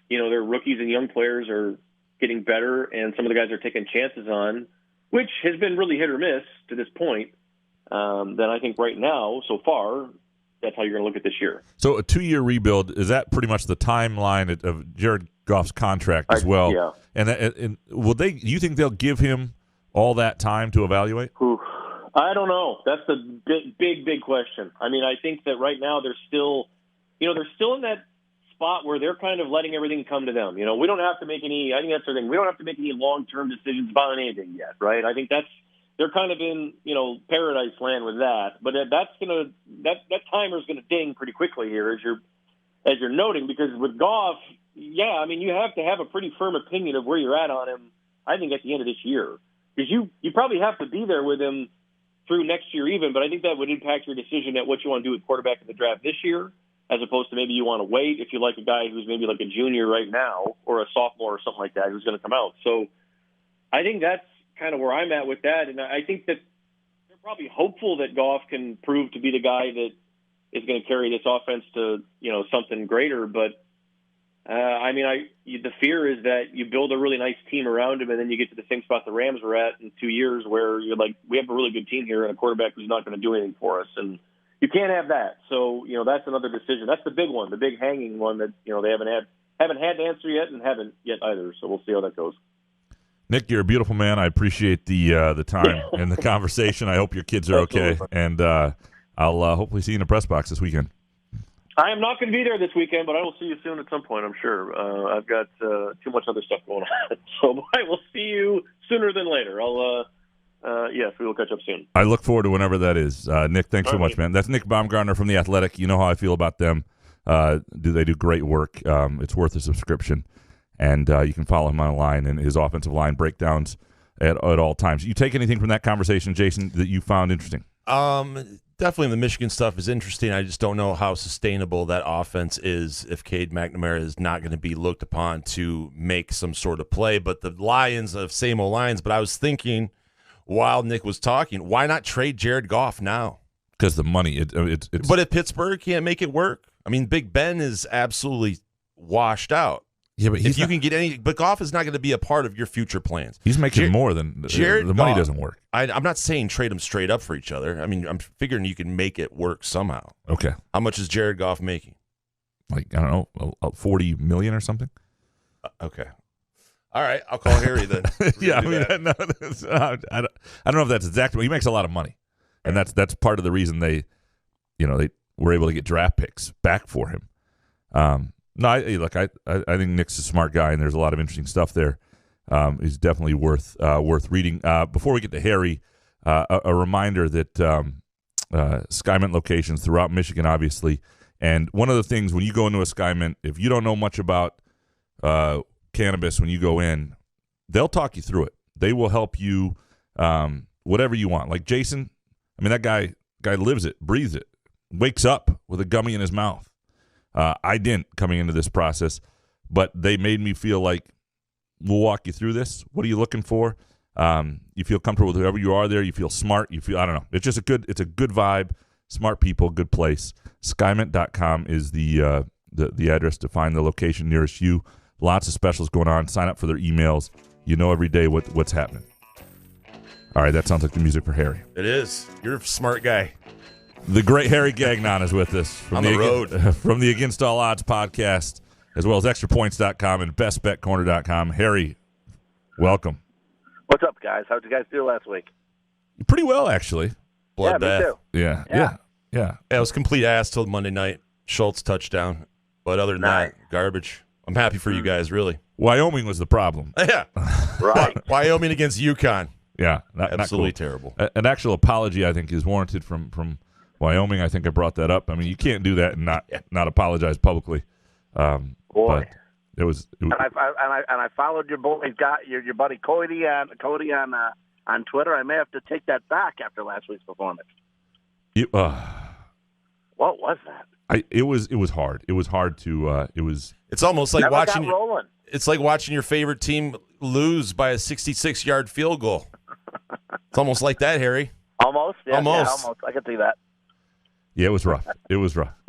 their rookies and young players are getting better and some of the guys are taking chances on, which has been really hit or miss to this point, then I think right now, so far, that's how you're going to look at this year. So a 2-year rebuild, is that pretty much the timeline of Jared Goff's contract as well? Yeah. And will they? Do you think they'll give him all that time to evaluate? I don't know. That's the big question. I think that right now they're still in that spot where they're kind of letting everything come to them. We don't have to make any. I think that's the thing. We don't have to make any long-term decisions about anything yet, right? I think they're kind of in paradise land with that. But that timer's gonna ding pretty quickly here as you're noting, because with Goff, yeah, I mean, you have to have a pretty firm opinion of where you're at on him. I think at the end of this year, because you probably have to be there with him through next year even. But I think that would impact your decision at what you want to do with quarterback in the draft this year, as opposed to maybe you want to wait if you like a guy who's maybe like a junior right now or a sophomore or something like that who's going to come out. So I think that's kind of where I'm at with that. And I think that they're probably hopeful that Goff can prove to be the guy that is going to carry this offense to, something greater. But, the fear is that you build a really nice team around him and then you get to the same spot the Rams were at in 2 years where you're like, we have a really good team here and a quarterback who's not going to do anything for us. And you can't have that. So, that's another decision. That's the big one, the big hanging one that, they haven't had to answer yet and haven't yet either. So we'll see how that goes. Nick, you're a beautiful man. I appreciate the time and the conversation. I hope your kids are okay. And I'll hopefully see you in the press box this weekend. I am not going to be there this weekend, but I will see you soon at some point, I'm sure. I've got too much other stuff going on. So I will see you sooner than later. Yes, we will catch up soon. I look forward to whenever that is. Nick, thanks so much, man. That's Nick Baumgardner from The Athletic. You know how I feel about them. They do great work. It's worth a subscription. And you can follow him online and his offensive line breakdowns at all times. You take anything from that conversation, Jason, that you found interesting? Definitely the Michigan stuff is interesting. I just don't know how sustainable that offense is if Cade McNamara is not going to be looked upon to make some sort of play. But the Lions of same old Lions. But I was thinking while Nick was talking, why not trade Jared Goff now? Because the money. It's But if Pittsburgh can't make it work, I mean, Big Ben is absolutely washed out. Yeah, but if you can get any, but Goff is not going to be a part of your future plans. He's making more than Jared the money Goff, doesn't work. I'm not saying trade them straight up for each other. I mean, I'm figuring you can make it work somehow. Okay. How much is Jared Goff making? Like, I don't know, $40 million or something? Okay. All right, I'll call Harry then. Yeah, I mean, I don't know if that's exactly. He makes a lot of money, and that's part of the reason they were able to get draft picks back for him. No, I think Nick's a smart guy, and there's a lot of interesting stuff there. He's definitely worth reading. Before we get to Harry, a reminder that Skymint locations throughout Michigan, obviously, and one of the things when you go into a Skymint, if you don't know much about cannabis when you go in, they'll talk you through it. They will help you whatever you want. Like Jason, I mean, that guy lives it, breathes it, wakes up with a gummy in his mouth. I didn't coming into this process, but they made me feel like we'll walk you through this. What are you looking for? You feel comfortable with whoever you are there. You feel smart. You feel, I don't know. It's just a good vibe, smart people, good place. Skymint.com is the address to find the location nearest you. Lots of specials going on. Sign up for their emails. You know every day what's happening. All right, that sounds like the music for Harry. It is. You're a smart guy. The great Harry Gagnon is with us from the road from the Against All Odds podcast, as well as extrapoints.com and bestbetcorner.com. Harry, welcome. What's up, guys? How'd you guys do last week? Pretty well, actually. Bloodbath. Me too. Yeah. It was complete ass till Monday night. Schultz touchdown. But other than that, garbage. I'm happy for you guys, really. Wyoming was the problem. Yeah. Right. Wyoming against UConn. Yeah. Absolutely not cool. terrible. An actual apology, I think, is warranted from Wyoming. I think I brought that up. I mean, you can't do that and not apologize publicly. Boy. But it was. And I followed your boy, your buddy Cody on Twitter. I may have to take that back after last week's performance. What was that? It was hard. It was hard to. It's almost like Never watching. got rolling. It's like watching your favorite team lose by a 66-yard field goal. It's almost like that, Harry. Almost. Yeah, almost. Almost. I can see that. Yeah, it was rough.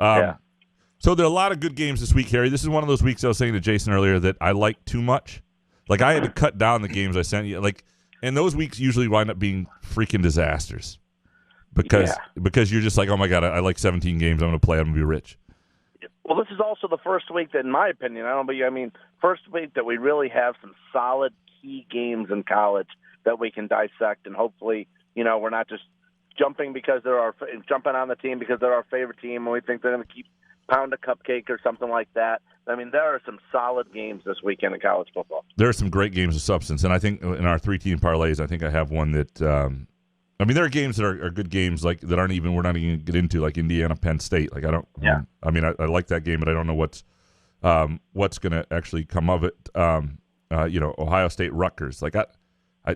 Yeah. So there are a lot of good games this week, Harry. This is one of those weeks I was saying to Jason earlier that I like too much. Like, I had to cut down the games I sent you. Like, and those weeks usually wind up being freaking disasters because you're just like, oh my God, I like 17 games. I'm going to play. I'm going to be rich. Well, this is also the first week that, in my opinion, first week that we really have some solid key games in college that we can dissect, and hopefully, we're not just jumping on the team because they're our favorite team, and we think they're going to keep Pound a Cupcake or something like that. I mean, there are some solid games this weekend in college football. There are some great games of substance, and I think in our 3-team parlays, I think I have one that. There are games that are good games like that we're not even gonna get into, like Indiana Penn State. Like I don't. Yeah. I like that game, but I don't know what's going to actually come of it. Ohio State Rutgers. Like I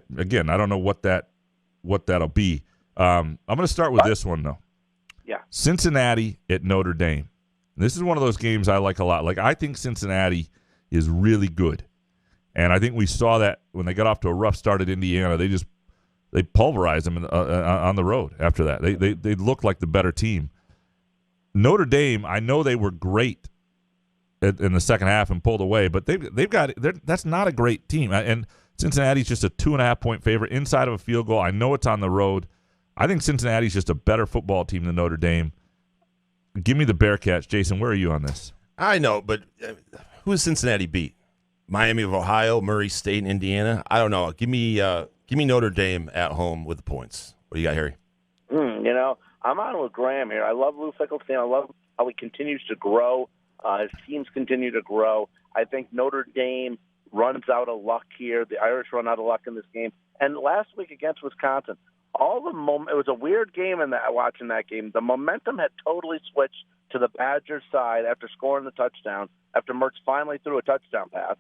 don't know what that'll be. I'm going to start with this one though. Yeah. Cincinnati at Notre Dame. This is one of those games I like a lot. Like I think Cincinnati is really good, and I think we saw that when they got off to a rough start at Indiana. They pulverized them on the road. After that, they looked like the better team. Notre Dame, I know they were great in the second half and pulled away, but that's not a great team. And Cincinnati's just a 2.5-point favorite inside of a field goal. I know it's on the road. I think Cincinnati's just a better football team than Notre Dame. Give me the Bearcats. Jason, where are you on this? I know, but who does Cincinnati beat? Miami of Ohio, Murray State, and Indiana? I don't know. Give me Notre Dame at home with the points. What do you got, Harry? I'm on with Graham here. I love Lou Fickelstein. I love how he continues to grow. His teams continue to grow. I think Notre Dame runs out of luck here. The Irish run out of luck in this game. And last week against Wisconsin, it was a weird game watching that game. The momentum had totally switched to the Badgers' side after scoring the touchdown, after Mertz finally threw a touchdown pass.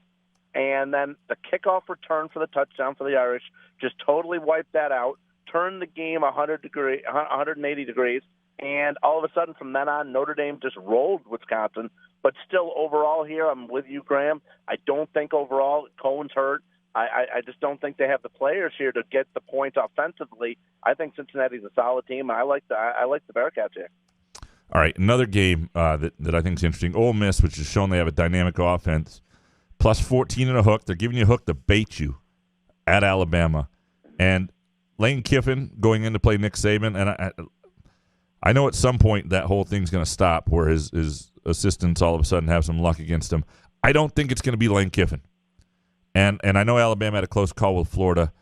And then the kickoff return for the touchdown for the Irish just totally wiped that out, turned the game 180 degrees, and all of a sudden from then on, Notre Dame just rolled Wisconsin. But still, overall here, I'm with you, Graham. I don't think overall Cohen's hurt. I just don't think they have the players here to get the points offensively. I think Cincinnati's a solid team, and I like the Bearcats here. All right, another game that I think is interesting. Ole Miss, which has shown they have a dynamic offense, plus 14 and a hook. They're giving you a hook to bait you at Alabama. And Lane Kiffin going in to play Nick Saban, and I know at some point that whole thing's going to stop where his assistants all of a sudden have some luck against him. I don't think it's going to be Lane Kiffin. And I know Alabama had a close call with Florida.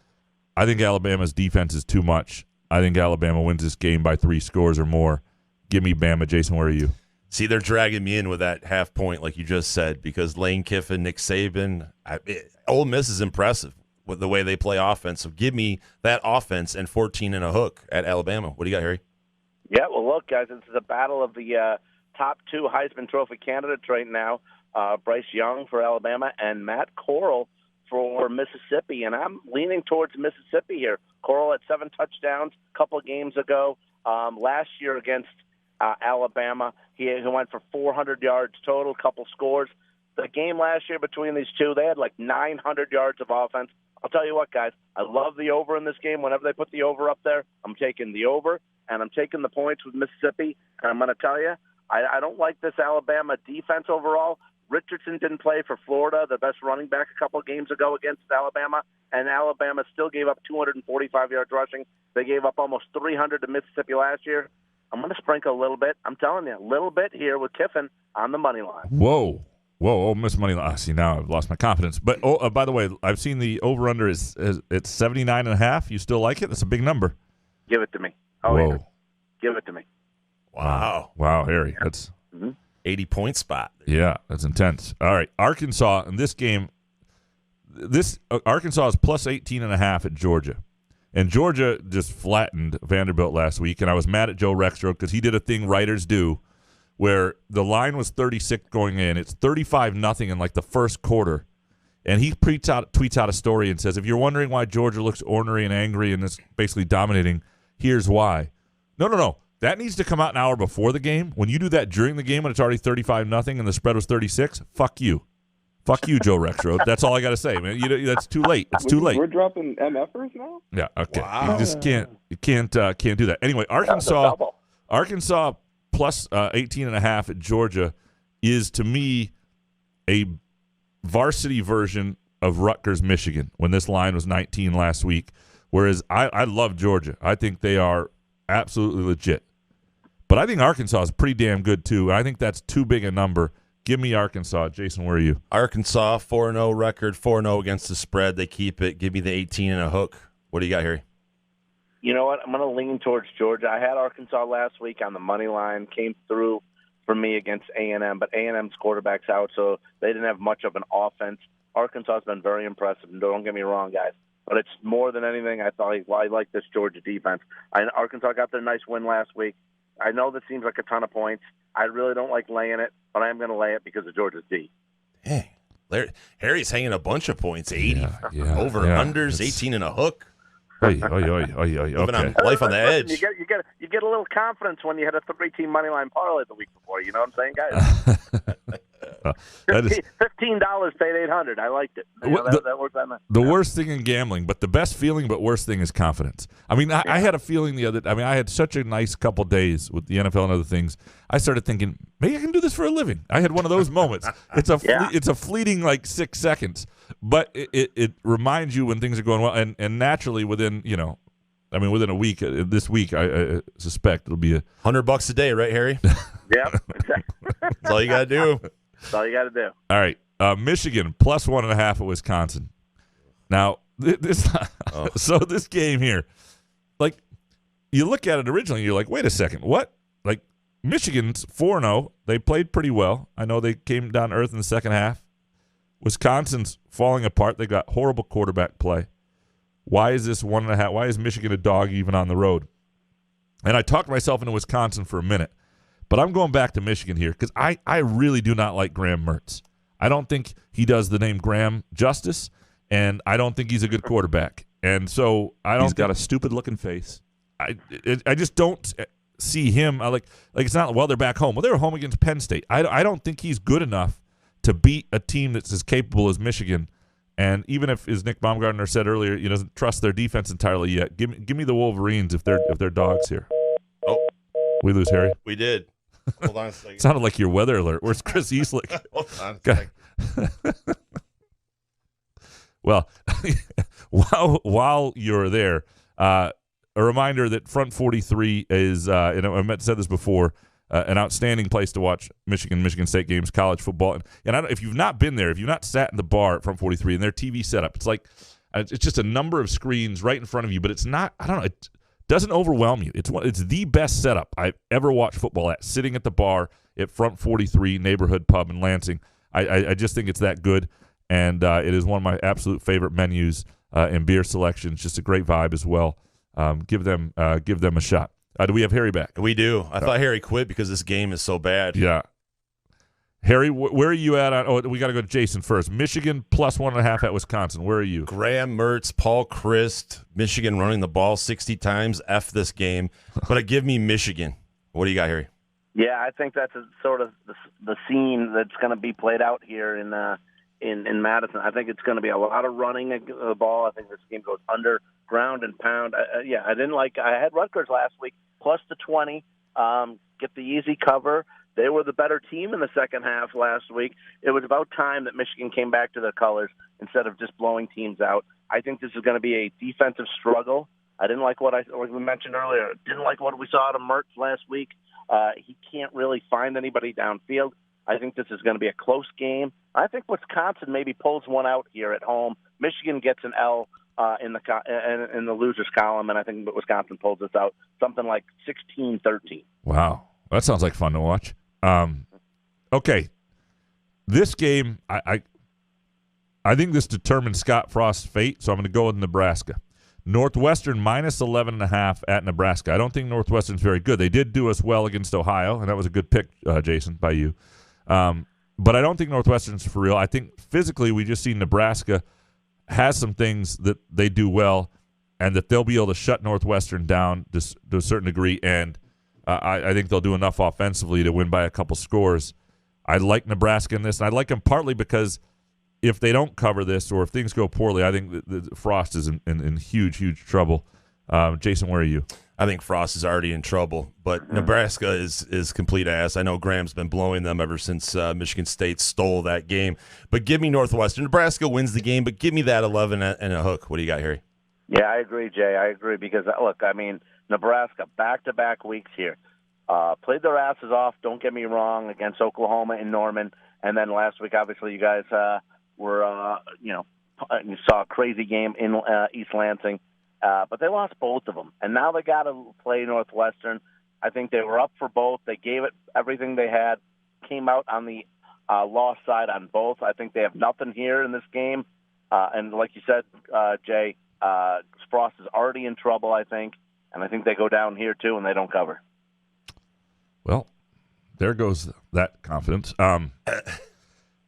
I think Alabama's defense is too much. I think Alabama wins this game by 3 scores or more. Give me Bama. Jason, where are you? See, they're dragging me in with that half point, like you just said, because Lane Kiffin, Nick Saban, Ole Miss is impressive with the way they play offense. So give me that offense and 14 and a hook at Alabama. What do you got, Harry? Yeah, well, look, guys, this is a battle of the top 2 Heisman Trophy candidates right now, Bryce Young for Alabama and Matt Corral for Mississippi, and I'm leaning towards Mississippi here. Corral had 7 touchdowns a couple of games ago. Last year against Alabama, he went for 400 yards total, couple scores. The game last year between these two, they had like 900 yards of offense. I'll tell you what, guys, I love the over in this game. Whenever they put the over up there, I'm taking the over, and I'm taking the points with Mississippi. And I'm going to tell you, I don't like this Alabama defense overall. Richardson didn't play for Florida, the best running back a couple of games ago against Alabama, and Alabama still gave up 245 yards rushing. They gave up almost 300 to Mississippi last year. I'm going to sprinkle a little bit. I'm telling you, a little bit here with Kiffin on the money line. Whoa, Ole Miss money line. See, now I've lost my confidence. But, by the way, I've seen the over-under is it's 79.5. You still like it? That's a big number. Give it to me. Oh, whoa. Yeah. Give it to me. Wow, Harry. That's 80-point spot. Yeah, that's intense. All right, Arkansas in this game. Arkansas is plus 18.5 at Georgia. And Georgia just flattened Vanderbilt last week, and I was mad at Joe Rexrode because he did a thing writers do where the line was 36 going in. It's 35-0 in like the first quarter. And he tweets out a story and says, if you're wondering why Georgia looks ornery and angry and is basically dominating, here's why. No. That needs to come out an hour before the game. When you do that during the game when it's already 35-0 and the spread was 36, fuck you. Fuck you, Joe Rexrode. That's all I got to say, man. That's too late. It's too late. We're dropping MFers now? Yeah, okay. Wow. You just can't do that. Anyway, Arkansas plus 18.5 at Georgia is, to me, a varsity version of Rutgers, Michigan, when this line was 19 last week. Whereas I love Georgia. I think they are absolutely legit. But I think Arkansas is pretty damn good, too. I think that's too big a number. Give me Arkansas. Jason, where are you? Arkansas, 4-0 record, 4-0 against the spread. They keep it. Give me the 18 and a hook. What do you got, Harry? You know what? I'm going to lean towards Georgia. I had Arkansas last week on the money line, came through for me against A&M, but A&M's quarterback's out, so they didn't have much of an offense. Arkansas has been very impressive, and don't get me wrong, guys, but it's more than anything. I like this Georgia defense. Arkansas got their nice win last week. I know that seems like a ton of points. I really don't like laying it, but I am going to lay it because of Georgia's D. Dang. Harry's hanging a bunch of points, 80. Over unders, 18 and a hook. Okay. Living on life on the edge. You get a little confidence when you had a 3-team money line parlay the week before. You know what I'm saying, guys? $15 paid $800. I liked it. That worked on that. The worst thing in gambling, but the best feeling, but worst thing is confidence. I mean, I had a feeling I had such a nice couple days with the NFL and other things. I started thinking, maybe I can do this for a living. I had one of those moments. It's a fleeting 6 seconds, but it reminds you when things are going well, and naturally within within a week, this week, I suspect it'll be $100 a day, right, Harry? Yeah, exactly. That's all you got to do. That's all you got to do. All right, Michigan plus 1.5 at Wisconsin. Now so this game here, you look at it originally, you're like, wait a second, what? Michigan's 4-0. They played pretty well. I know they came down to earth in the second half. Wisconsin's falling apart. They got horrible quarterback play. Why is this 1.5? Why is Michigan a dog even on the road? And I talked myself into Wisconsin for a minute, but I'm going back to Michigan here because I really do not like Graham Mertz. I don't think he does the name Graham justice, and I don't think he's a good quarterback. And so he's got a stupid-looking face. I just don't see him. It's not, they're back home. Well, they were home against Penn State. I don't think he's good enough to beat a team that's as capable as Michigan. And even if, as Nick Baumgardner said earlier, he doesn't trust their defense entirely yet, give me the Wolverines if they're dogs here. Oh, we lose Harry. We did. Hold on a second. Sounded like your weather alert. Where's Chris Eastlick? Hold on a second. Well, while you're there, a reminder that Front 43 is, I said this before, an outstanding place to watch Michigan State games, college football. And if you've not been there, if you've not sat in the bar at Front 43 and their TV setup, it's just a number of screens right in front of you, but it's not, I don't know, it doesn't overwhelm you. It's the best setup I've ever watched football at, sitting at the bar at Front 43 neighborhood pub in Lansing. I just think it's that good, and it is one of my absolute favorite menus and beer selections. Just a great vibe as well. Give them a shot. Do we have Harry back? We do. I thought Harry quit because this game is so bad. Yeah. Harry, where are you at? We got to go to Jason first. Michigan plus 1.5 at Wisconsin. Where are you? Graham Mertz, Paul Chryst, Michigan running the ball 60 times. F this game. But give me Michigan. What do you got, Harry? Yeah, I think that's sort of the scene that's going to be played out here in Madison. I think it's going to be a lot of running of the ball. I think this game goes under, ground and pound. I had Rutgers last week, plus the 20, get the easy cover. They were the better team in the second half last week. It was about time that Michigan came back to their colors instead of just blowing teams out. I think this is going to be a defensive struggle. I didn't like what we mentioned earlier. Didn't like what we saw out of Mertz last week. He can't really find anybody downfield. I think this is going to be a close game. I think Wisconsin maybe pulls one out here at home. Michigan gets an L in the losers column, and I think Wisconsin pulls this out, something like 16-13. Wow, that sounds like fun to watch. Okay, this game, I think this determines Scott Frost's fate, so I'm going to go with Nebraska. Northwestern minus 11.5 at Nebraska. I don't think Northwestern's very good. They did do us well against Ohio, and that was a good pick, Jason, by you. But I don't think Northwestern's for real. I think physically we just see Nebraska has some things that they do well and that they'll be able to shut Northwestern down to a certain degree, and I think they'll do enough offensively to win by a couple scores. I like Nebraska in this, and I like them partly because if they don't cover this or if things go poorly, I think that Frost is in huge, huge trouble. Jason, where are you? I think Frost is already in trouble, but Nebraska is complete ass. I know Graham's been blowing them ever since Michigan State stole that game. But give me Northwestern. Nebraska wins the game, but give me that 11 and a hook. What do you got, Harry? Yeah, I agree, Jay. I agree because, look, I mean, Nebraska, back-to-back weeks here. Played their asses off, don't get me wrong, against Oklahoma in Norman. And then last week, obviously, you guys you saw a crazy game in East Lansing. But they lost both of them. And now they got to play Northwestern. I think they were up for both. They gave it everything they had, came out on the loss side on both. I think they have nothing here in this game. And like you said, Jay, Spross is already in trouble, I think. And I think they go down here, too, and they don't cover. Well, there goes that confidence. I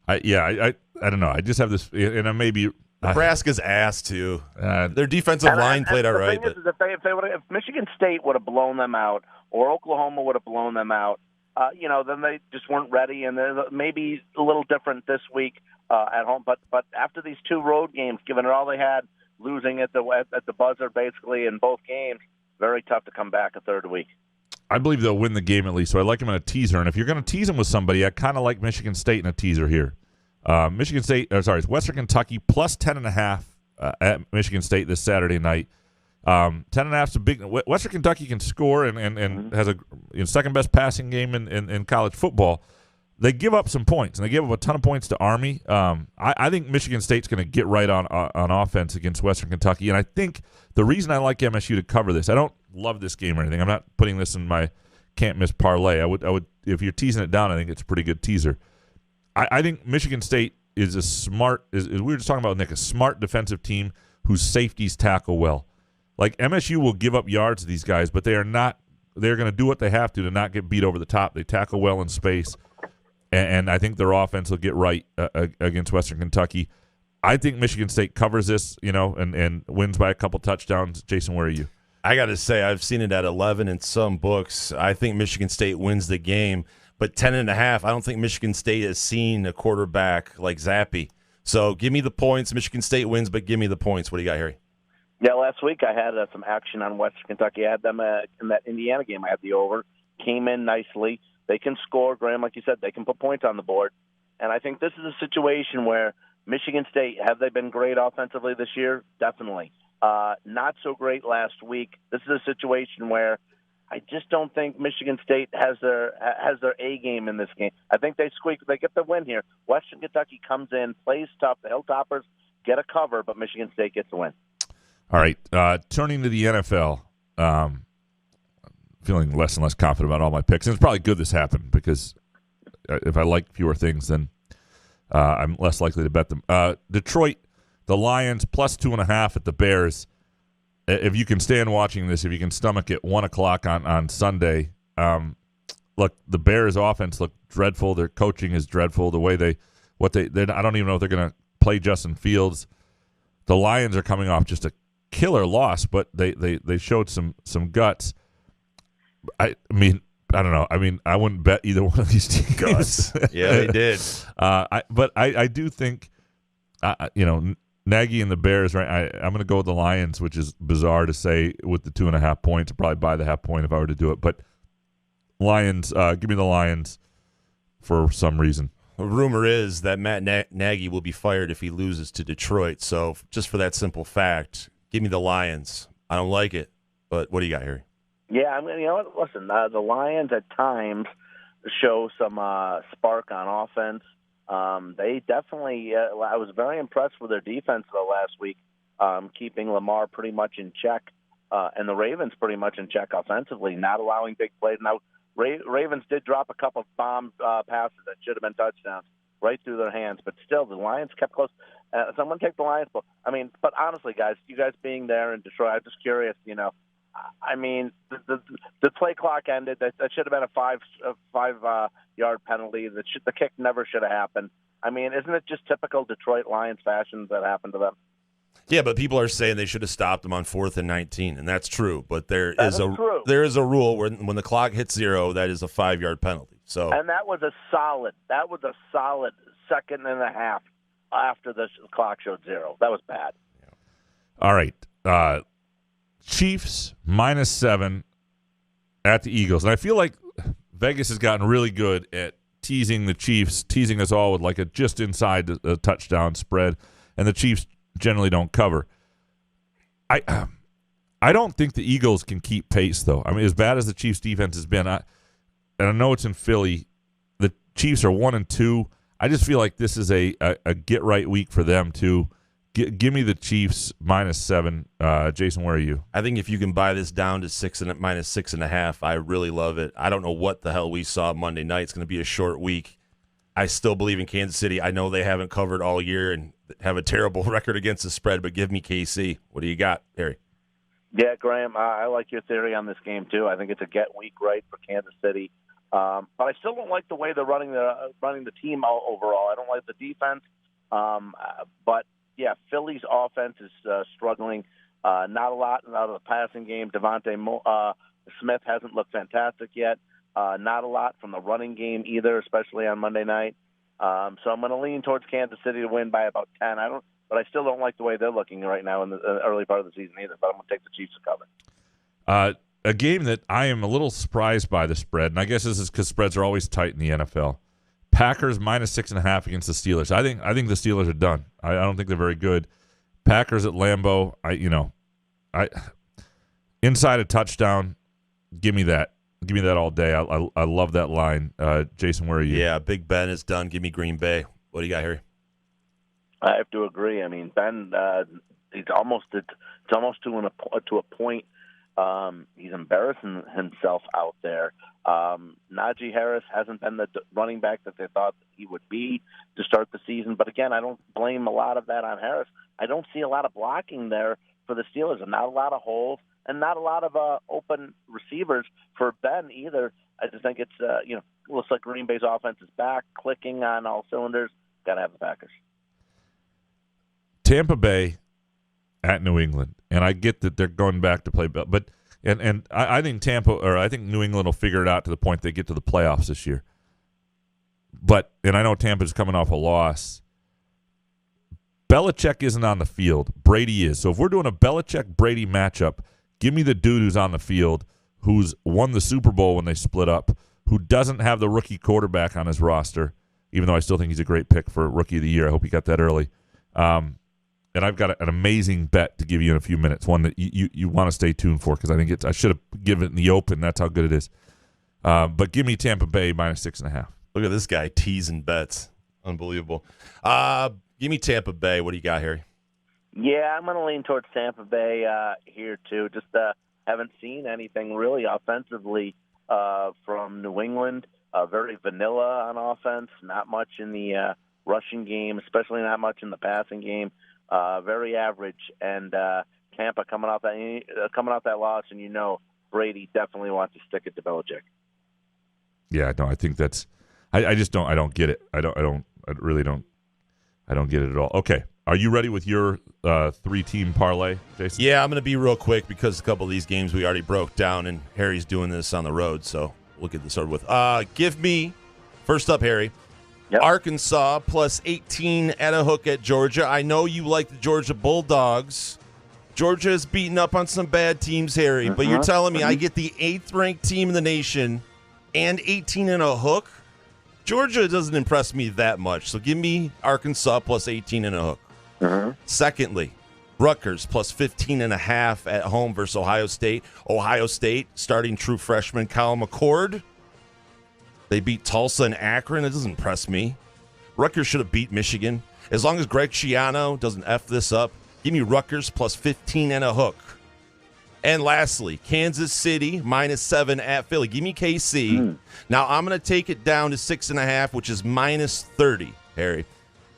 don't know. I just have this, and I maybe Nebraska's ass too. Their defensive line played all right. But if Michigan State would have blown them out, or Oklahoma would have blown them out, then they just weren't ready, and they're maybe a little different this week at home. But after these two road games, given all they had, losing at the buzzer basically in both games, very tough to come back a third week. I believe they'll win the game at least, so I like them in a teaser. And if you're going to tease them with somebody, I kind of like Michigan State in a teaser here. It's Western Kentucky plus 10.5 at Michigan State this Saturday night. 10.5 is a big. Western Kentucky can score and has a second best passing game in college football. They give up some points, and they give up a ton of points to Army. I think Michigan State's going to get right on offense against Western Kentucky, and I think the reason I like MSU to cover this, I don't love this game or anything. I'm not putting this in my can't miss parlay. I would if you're teasing it down, I think it's a pretty good teaser. I think Michigan State is a smart, as we were just talking about, Nick, a smart defensive team whose safeties tackle well. Like MSU will give up yards to these guys, but they're going to do what they have to not get beat over the top. They tackle well in space, and I think their offense will get right against Western Kentucky. I think Michigan State covers this, and wins by a couple touchdowns. Jason, where are you? I got to say, I've seen it at 11 in some books. I think Michigan State wins the game. But 10.5, I don't think Michigan State has seen a quarterback like Zappe. So give me the points. Michigan State wins, but give me the points. What do you got, Harry? Yeah, last week I had some action on Western Kentucky. I had them in that Indiana game. I had the over. Came in nicely. They can score, Graham, like you said. They can put points on the board. And I think this is a situation where Michigan State, have they been great offensively this year? Definitely. Not so great last week. This is a situation where I just don't think Michigan State has their A game in this game. I think they get the win here. Western Kentucky comes in, plays tough. The Hilltoppers get a cover, but Michigan State gets the win. All right, turning to the NFL, feeling less and less confident about all my picks. And it's probably good this happened because if I like fewer things, then I'm less likely to bet them. Detroit, the Lions, plus 2.5 at the Bears. If you can stand watching this, if you can stomach it, 1 o'clock on Sunday, look, the Bears' offense looked dreadful. Their coaching is dreadful. The way they I don't even know if they're going to play Justin Fields. The Lions are coming off just a killer loss, but they showed some guts. I mean, I don't know. I mean, I wouldn't bet either one of these teams. Guts. Yeah, they did. But I do think, Nagy and the Bears, right? I'm going to go with the Lions, which is bizarre to say with the 2.5 points. I'd probably buy the half point if I were to do it. But Lions, give me the Lions for some reason. The rumor is that Matt Nagy will be fired if he loses to Detroit. So just for that simple fact, give me the Lions. I don't like it, but what do you got, Harry? Yeah, I mean, listen, the Lions at times show some spark on offense. They definitely I was very impressed with their defense the last week, keeping Lamar pretty much in check, and the Ravens pretty much in check offensively, not allowing big plays. Now, Ravens did drop a couple of bomb passes that should have been touchdowns right through their hands, but still the Lions kept close. Someone take the Lions. But honestly, guys, you guys being there in Detroit, I'm just curious, I mean, the play clock ended. That should have been a five-yard penalty. The kick never should have happened. I mean, isn't it just typical Detroit Lions fashion that happened to them? Yeah, but people are saying they should have stopped them on 4th and 19, and that's true. But there is a rule where when the clock hits 0, that is a 5-yard penalty. So, and that was a solid 2.5 seconds after the clock showed 0. That was bad. All right. Chiefs -7 at the Eagles. And I feel like Vegas has gotten really good at teasing the Chiefs, teasing us all with like a just inside a touchdown spread, and the Chiefs generally don't cover. I don't think the Eagles can keep pace, though. I mean, as bad as the Chiefs' defense has been, and I know it's in Philly, the Chiefs are 1-2. I just feel like this is a get-right week for them, too. Give me the Chiefs -7. Jason, where are you? I think if you can buy this down to -6.5, I really love it. I don't know what the hell we saw Monday night. It's going to be a short week. I still believe in Kansas City. I know they haven't covered all year and have a terrible record against the spread, but give me KC. What do you got, Harry? Yeah, Graham, I like your theory on this game too. I think it's a get week right for Kansas City, but I still don't like the way they're running the team overall. I don't like the defense, but yeah, Philly's offense is struggling. Not a lot out of the passing game. Devontae Smith hasn't looked fantastic yet. Not a lot from the running game either, especially on Monday night. So I'm going to lean towards Kansas City to win by about 10. But I still don't like the way they're looking right now in the early part of the season either. But I'm going to take the Chiefs to cover. A game that I am a little surprised by the spread, and I guess this is because spreads are always tight in the NFL. Packers -6.5 against the Steelers. I think the Steelers are done. I don't think they're very good. Packers at Lambeau. Inside a touchdown. Give me that. Give me that all day. I love that line. Jason, where are you? Yeah, Big Ben is done. Give me Green Bay. What do you got, Harry? I have to agree. I mean, Ben, it's almost to a point. He's embarrassing himself out there. Najee Harris hasn't been the running back that they thought he would be to start the season. But again, I don't blame a lot of that on Harris. I don't see a lot of blocking there for the Steelers, and not a lot of holes, and not a lot of open receivers for Ben either. I just think it's looks like Green Bay's offense is back, clicking on all cylinders. Got to have the Packers. Tampa Bay at New England, and I get that they're going back to play, but I think I think New England will figure it out to the point they get to the playoffs this year. And I know Tampa's coming off a loss. Belichick isn't on the field. Brady is. So if we're doing a Belichick-Brady matchup, give me the dude who's on the field, who's won the Super Bowl when they split up, who doesn't have the rookie quarterback on his roster, even though I still think he's a great pick for Rookie of the Year. I hope he got that early. And I've got an amazing bet to give you in a few minutes, one that you want to stay tuned for, because I think I should have given it in the open. That's how good it is. But give me Tampa Bay -6.5. Look at this guy teasing bets. Unbelievable. Give me Tampa Bay. What do you got, Harry? Yeah, I'm going to lean towards Tampa Bay here too. Just haven't seen anything really offensively from New England. Very vanilla on offense. Not much in the rushing game, especially not much in the passing game. Very average, and Tampa coming off that loss, and Brady definitely wants to stick it to Belichick. Yeah, no, I think that's. I just don't. I don't get it. I really don't. I don't get it at all. Okay, are you ready with your 3-team parlay, Jason? Yeah, I'm going to be real quick because a couple of these games we already broke down, and Harry's doing this on the road, so we'll get this started with. Give me first up, Harry. Yep. Arkansas +18 at a hook at Georgia. I know you like the Georgia Bulldogs. Georgia is beating up on some bad teams, Harry, but you're telling me I get the 8th-ranked team in the nation and 18 and a hook? Georgia doesn't impress me that much, so give me Arkansas +18 and a hook. Secondly, Rutgers +15.5 at home versus Ohio State. Ohio State starting true freshman Kyle McCord. They beat Tulsa and Akron. It doesn't impress me. Rutgers should have beat Michigan. As long as Greg Schiano doesn't F this up, give me Rutgers +15 and a hook. And lastly, Kansas City -7 at Philly. Give me KC. Now I'm going to take it down to 6.5, which is -30, Harry.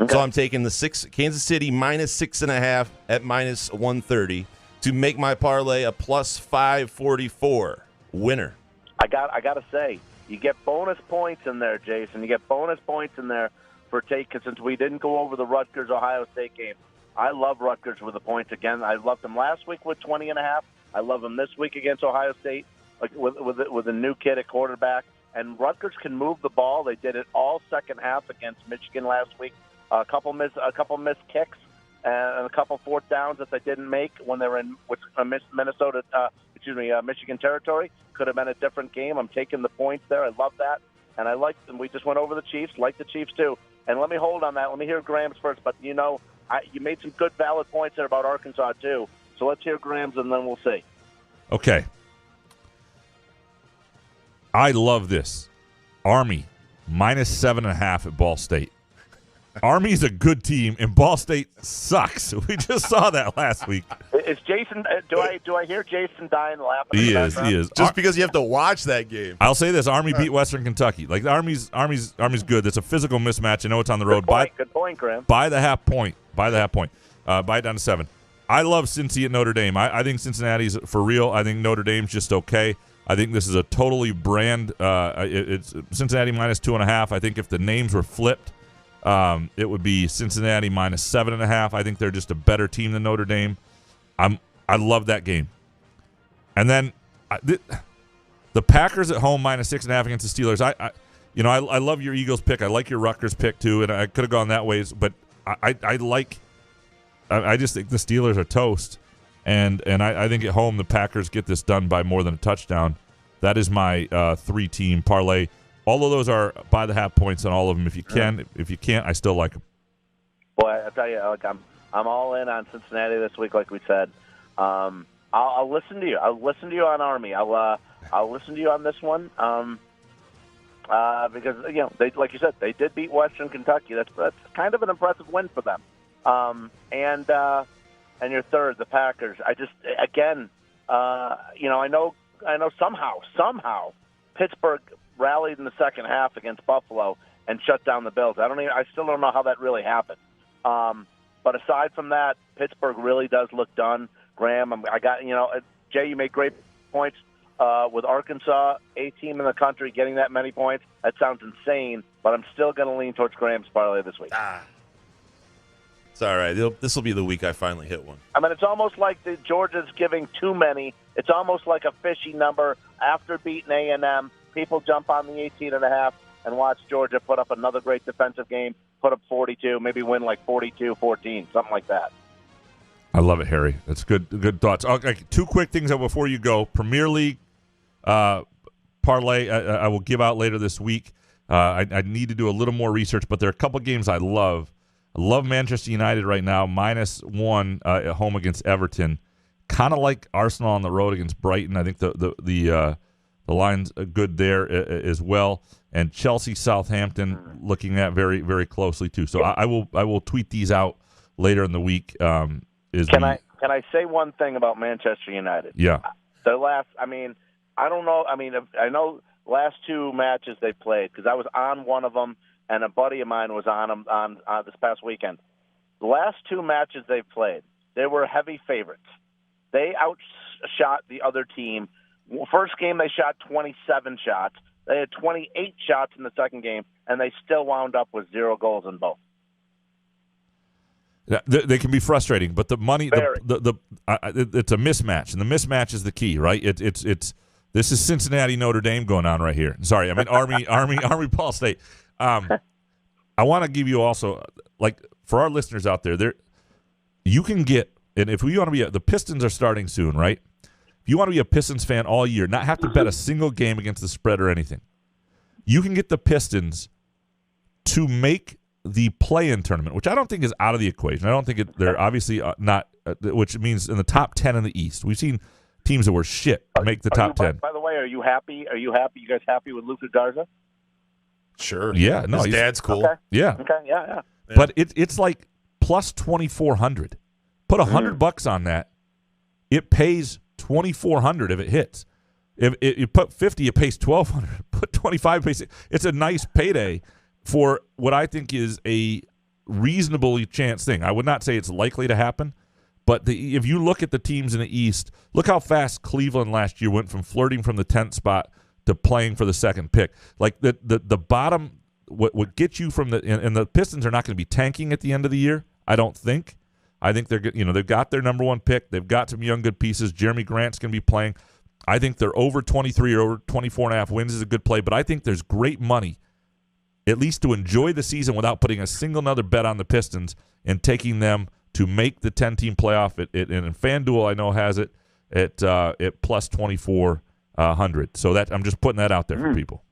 Okay. So I'm taking the Kansas City -6.5 at -130 to make my parlay a +544 winner. I got to say, you get bonus points in there, Jason. You get bonus points in there for taking, since we didn't go over the Rutgers-Ohio State game. I love Rutgers with the points again. I loved them last week with 20.5. I love them this week against Ohio State with a new kid at quarterback. And Rutgers can move the ball. They did it all second half against Michigan last week. A couple missed kicks and a couple fourth downs that they didn't make when they were in Michigan territory. Could have been a different game. I'm taking the points there. I love that. And I like them. We just went over the Chiefs. Like the Chiefs, too. And let me hold on that. Let me hear Graham's first. But, you made some good, valid points there about Arkansas, too. So let's hear Graham's, and then we'll see. Okay. I love this. Army -7.5 at Ball State. Army's a good team, and Ball State sucks. We just saw that last week. Is Jason? Do I hear Jason dying laughing? He is. Just because you have to watch that game. I'll say this: Army beat Western Kentucky. Like the Army's good. It's a physical mismatch. I know it's on the road. Good point, Graham. By the half point. Buy it down to 7. I love Cincy at Notre Dame. I think Cincinnati's for real. I think Notre Dame's just okay. I think this is a totally brand. It's Cincinnati minus 2.5. I think if the names were flipped, it would be Cincinnati minus 7.5. I think they're just a better team than Notre Dame. I love that game. And then the Packers at home minus 6.5 against the Steelers. I love your Eagles pick. I like your Rutgers pick too, and I could have gone that way, but I just think the Steelers are toast, and I think at home the Packers get this done by more than a touchdown. That is my 3-team parlay. All of those are by the half points on all of them. If you can, if you can't, I still like them. Boy, I tell you, Alec, I'm all in on Cincinnati this week, like we said. I'll listen to you. I'll listen to you on Army. I'll listen to you on this one. Because they, like you said, they did beat Western Kentucky. That's kind of an impressive win for them. And your third, the Packers. I just I know somehow Pittsburgh rallied in the second half against Buffalo and shut down the Bills. I still don't know how that really happened. But aside from that, Pittsburgh really does look done. Graham, Jay, you made great points. With Arkansas, a team in the country, getting that many points, that sounds insane, but I'm still going to lean towards Graham's parlay this week. It's all right. This will be the week I finally hit one. I mean, it's almost like the Georgia's giving too many. It's almost like a fishy number. After beating A&M, people jump on the 18.5 and watch Georgia put up another great defensive game, put up 42, maybe win like 42-14, something like that. I love it, Harry. That's good thoughts. Okay, 2 quick things before you go. Premier League parlay I will give out later this week. I need to do a little more research, but there are a couple games I love. I love Manchester United right now, -1 at home against Everton. Kind of like Arsenal on the road against Brighton. I think the line's good there as well. And Chelsea Southampton looking at very, very closely too. So I will tweet these out later in the week. Can I say one thing about Manchester United? Yeah. I don't know. I know last 2 matches they played because I was on one of them, and a buddy of mine was on them on this past weekend. The last 2 matches they've played, they were heavy favorites. They outshot the other team. First game they shot 27 shots. They had 28 shots in the second game, and they still wound up with 0 goals in both. Yeah, they can be frustrating, but the money, it's a mismatch, and the mismatch is the key, right? This is Cincinnati Notre Dame going on right here. Sorry, I mean Army Ball State. I want to give you also, like, for our listeners out there, you can get, and if we want to be, the Pistons are starting soon, right? If you want to be a Pistons fan all year, not have to bet a single game against the spread or anything, you can get the Pistons to make the play-in tournament, which I don't think is out of the equation. I don't think they're obviously not, which means in the top 10 in the East. We've seen teams that were shit make the top 10. By the way, are you happy? Are you happy? You guys happy with Luka Garza? Sure. Yeah. No, his dad's cool. Okay. Yeah. Okay. Yeah. But it's like plus 2,400. Put $100 on that. It pays 2,400 if it hits. If you put 50, it pays 1,200. Put 25, it's a nice payday for what I think is a reasonably chance thing. I would not say it's likely to happen, but if you look at the teams in the East, look how fast Cleveland last year went from flirting from the 10th spot to playing for the second pick. Like the bottom, what gets you from and the Pistons are not going to be tanking at the end of the year, I don't think. I think they've got their number 1 pick. They've got some young good pieces. Jeremy Grant's going to be playing. I think they're over 23 or over 24.5 wins is a good play, but I think there's great money, at least to enjoy the season without putting a single other bet on the Pistons and taking them to make the 10-team playoff. And FanDuel, I know, has it at plus 2,400. So I'm just putting that out there for people.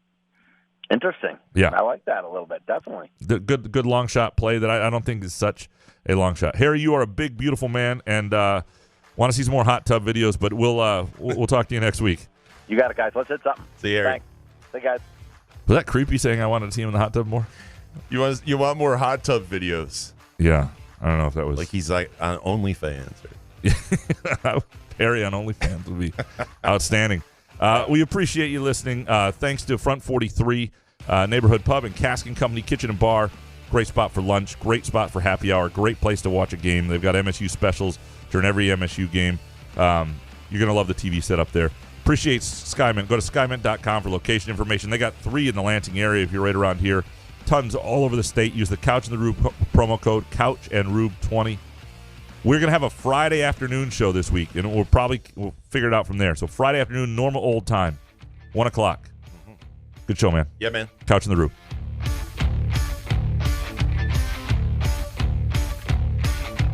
Interesting. Yeah. I like that a little bit, definitely. The good long shot play that I don't think is such a long shot. Harry, you are a big, beautiful man, and want to see some more hot tub videos, but we'll talk to you next week. You got it, guys. Let's hit something. See you, Harry. Thanks. See you, guys. Was that creepy saying I wanted to see him in the hot tub more? You want more hot tub videos? Yeah, I don't know if that was Like he's like on OnlyFans. Harry on OnlyFans would be outstanding. We appreciate you listening. Thanks to Front 43 Neighborhood Pub and Cask and Company Kitchen and Bar. Great spot for lunch. Great spot for happy hour. Great place to watch a game. They've got MSU specials during every MSU game. You're going to love the TV setup there. Appreciate Skymint. Go to skymint.com for location information. They got 3 in the Lansing area if you're right around here. Tons all over the state. Use the Couch and the Rube promo code, Couch and Rube 20. We're going to have a Friday afternoon show this week, and we'll figure it out from there. So Friday afternoon, normal old time, 1 o'clock. Good show, man. Yeah, man. Couch and the Rube.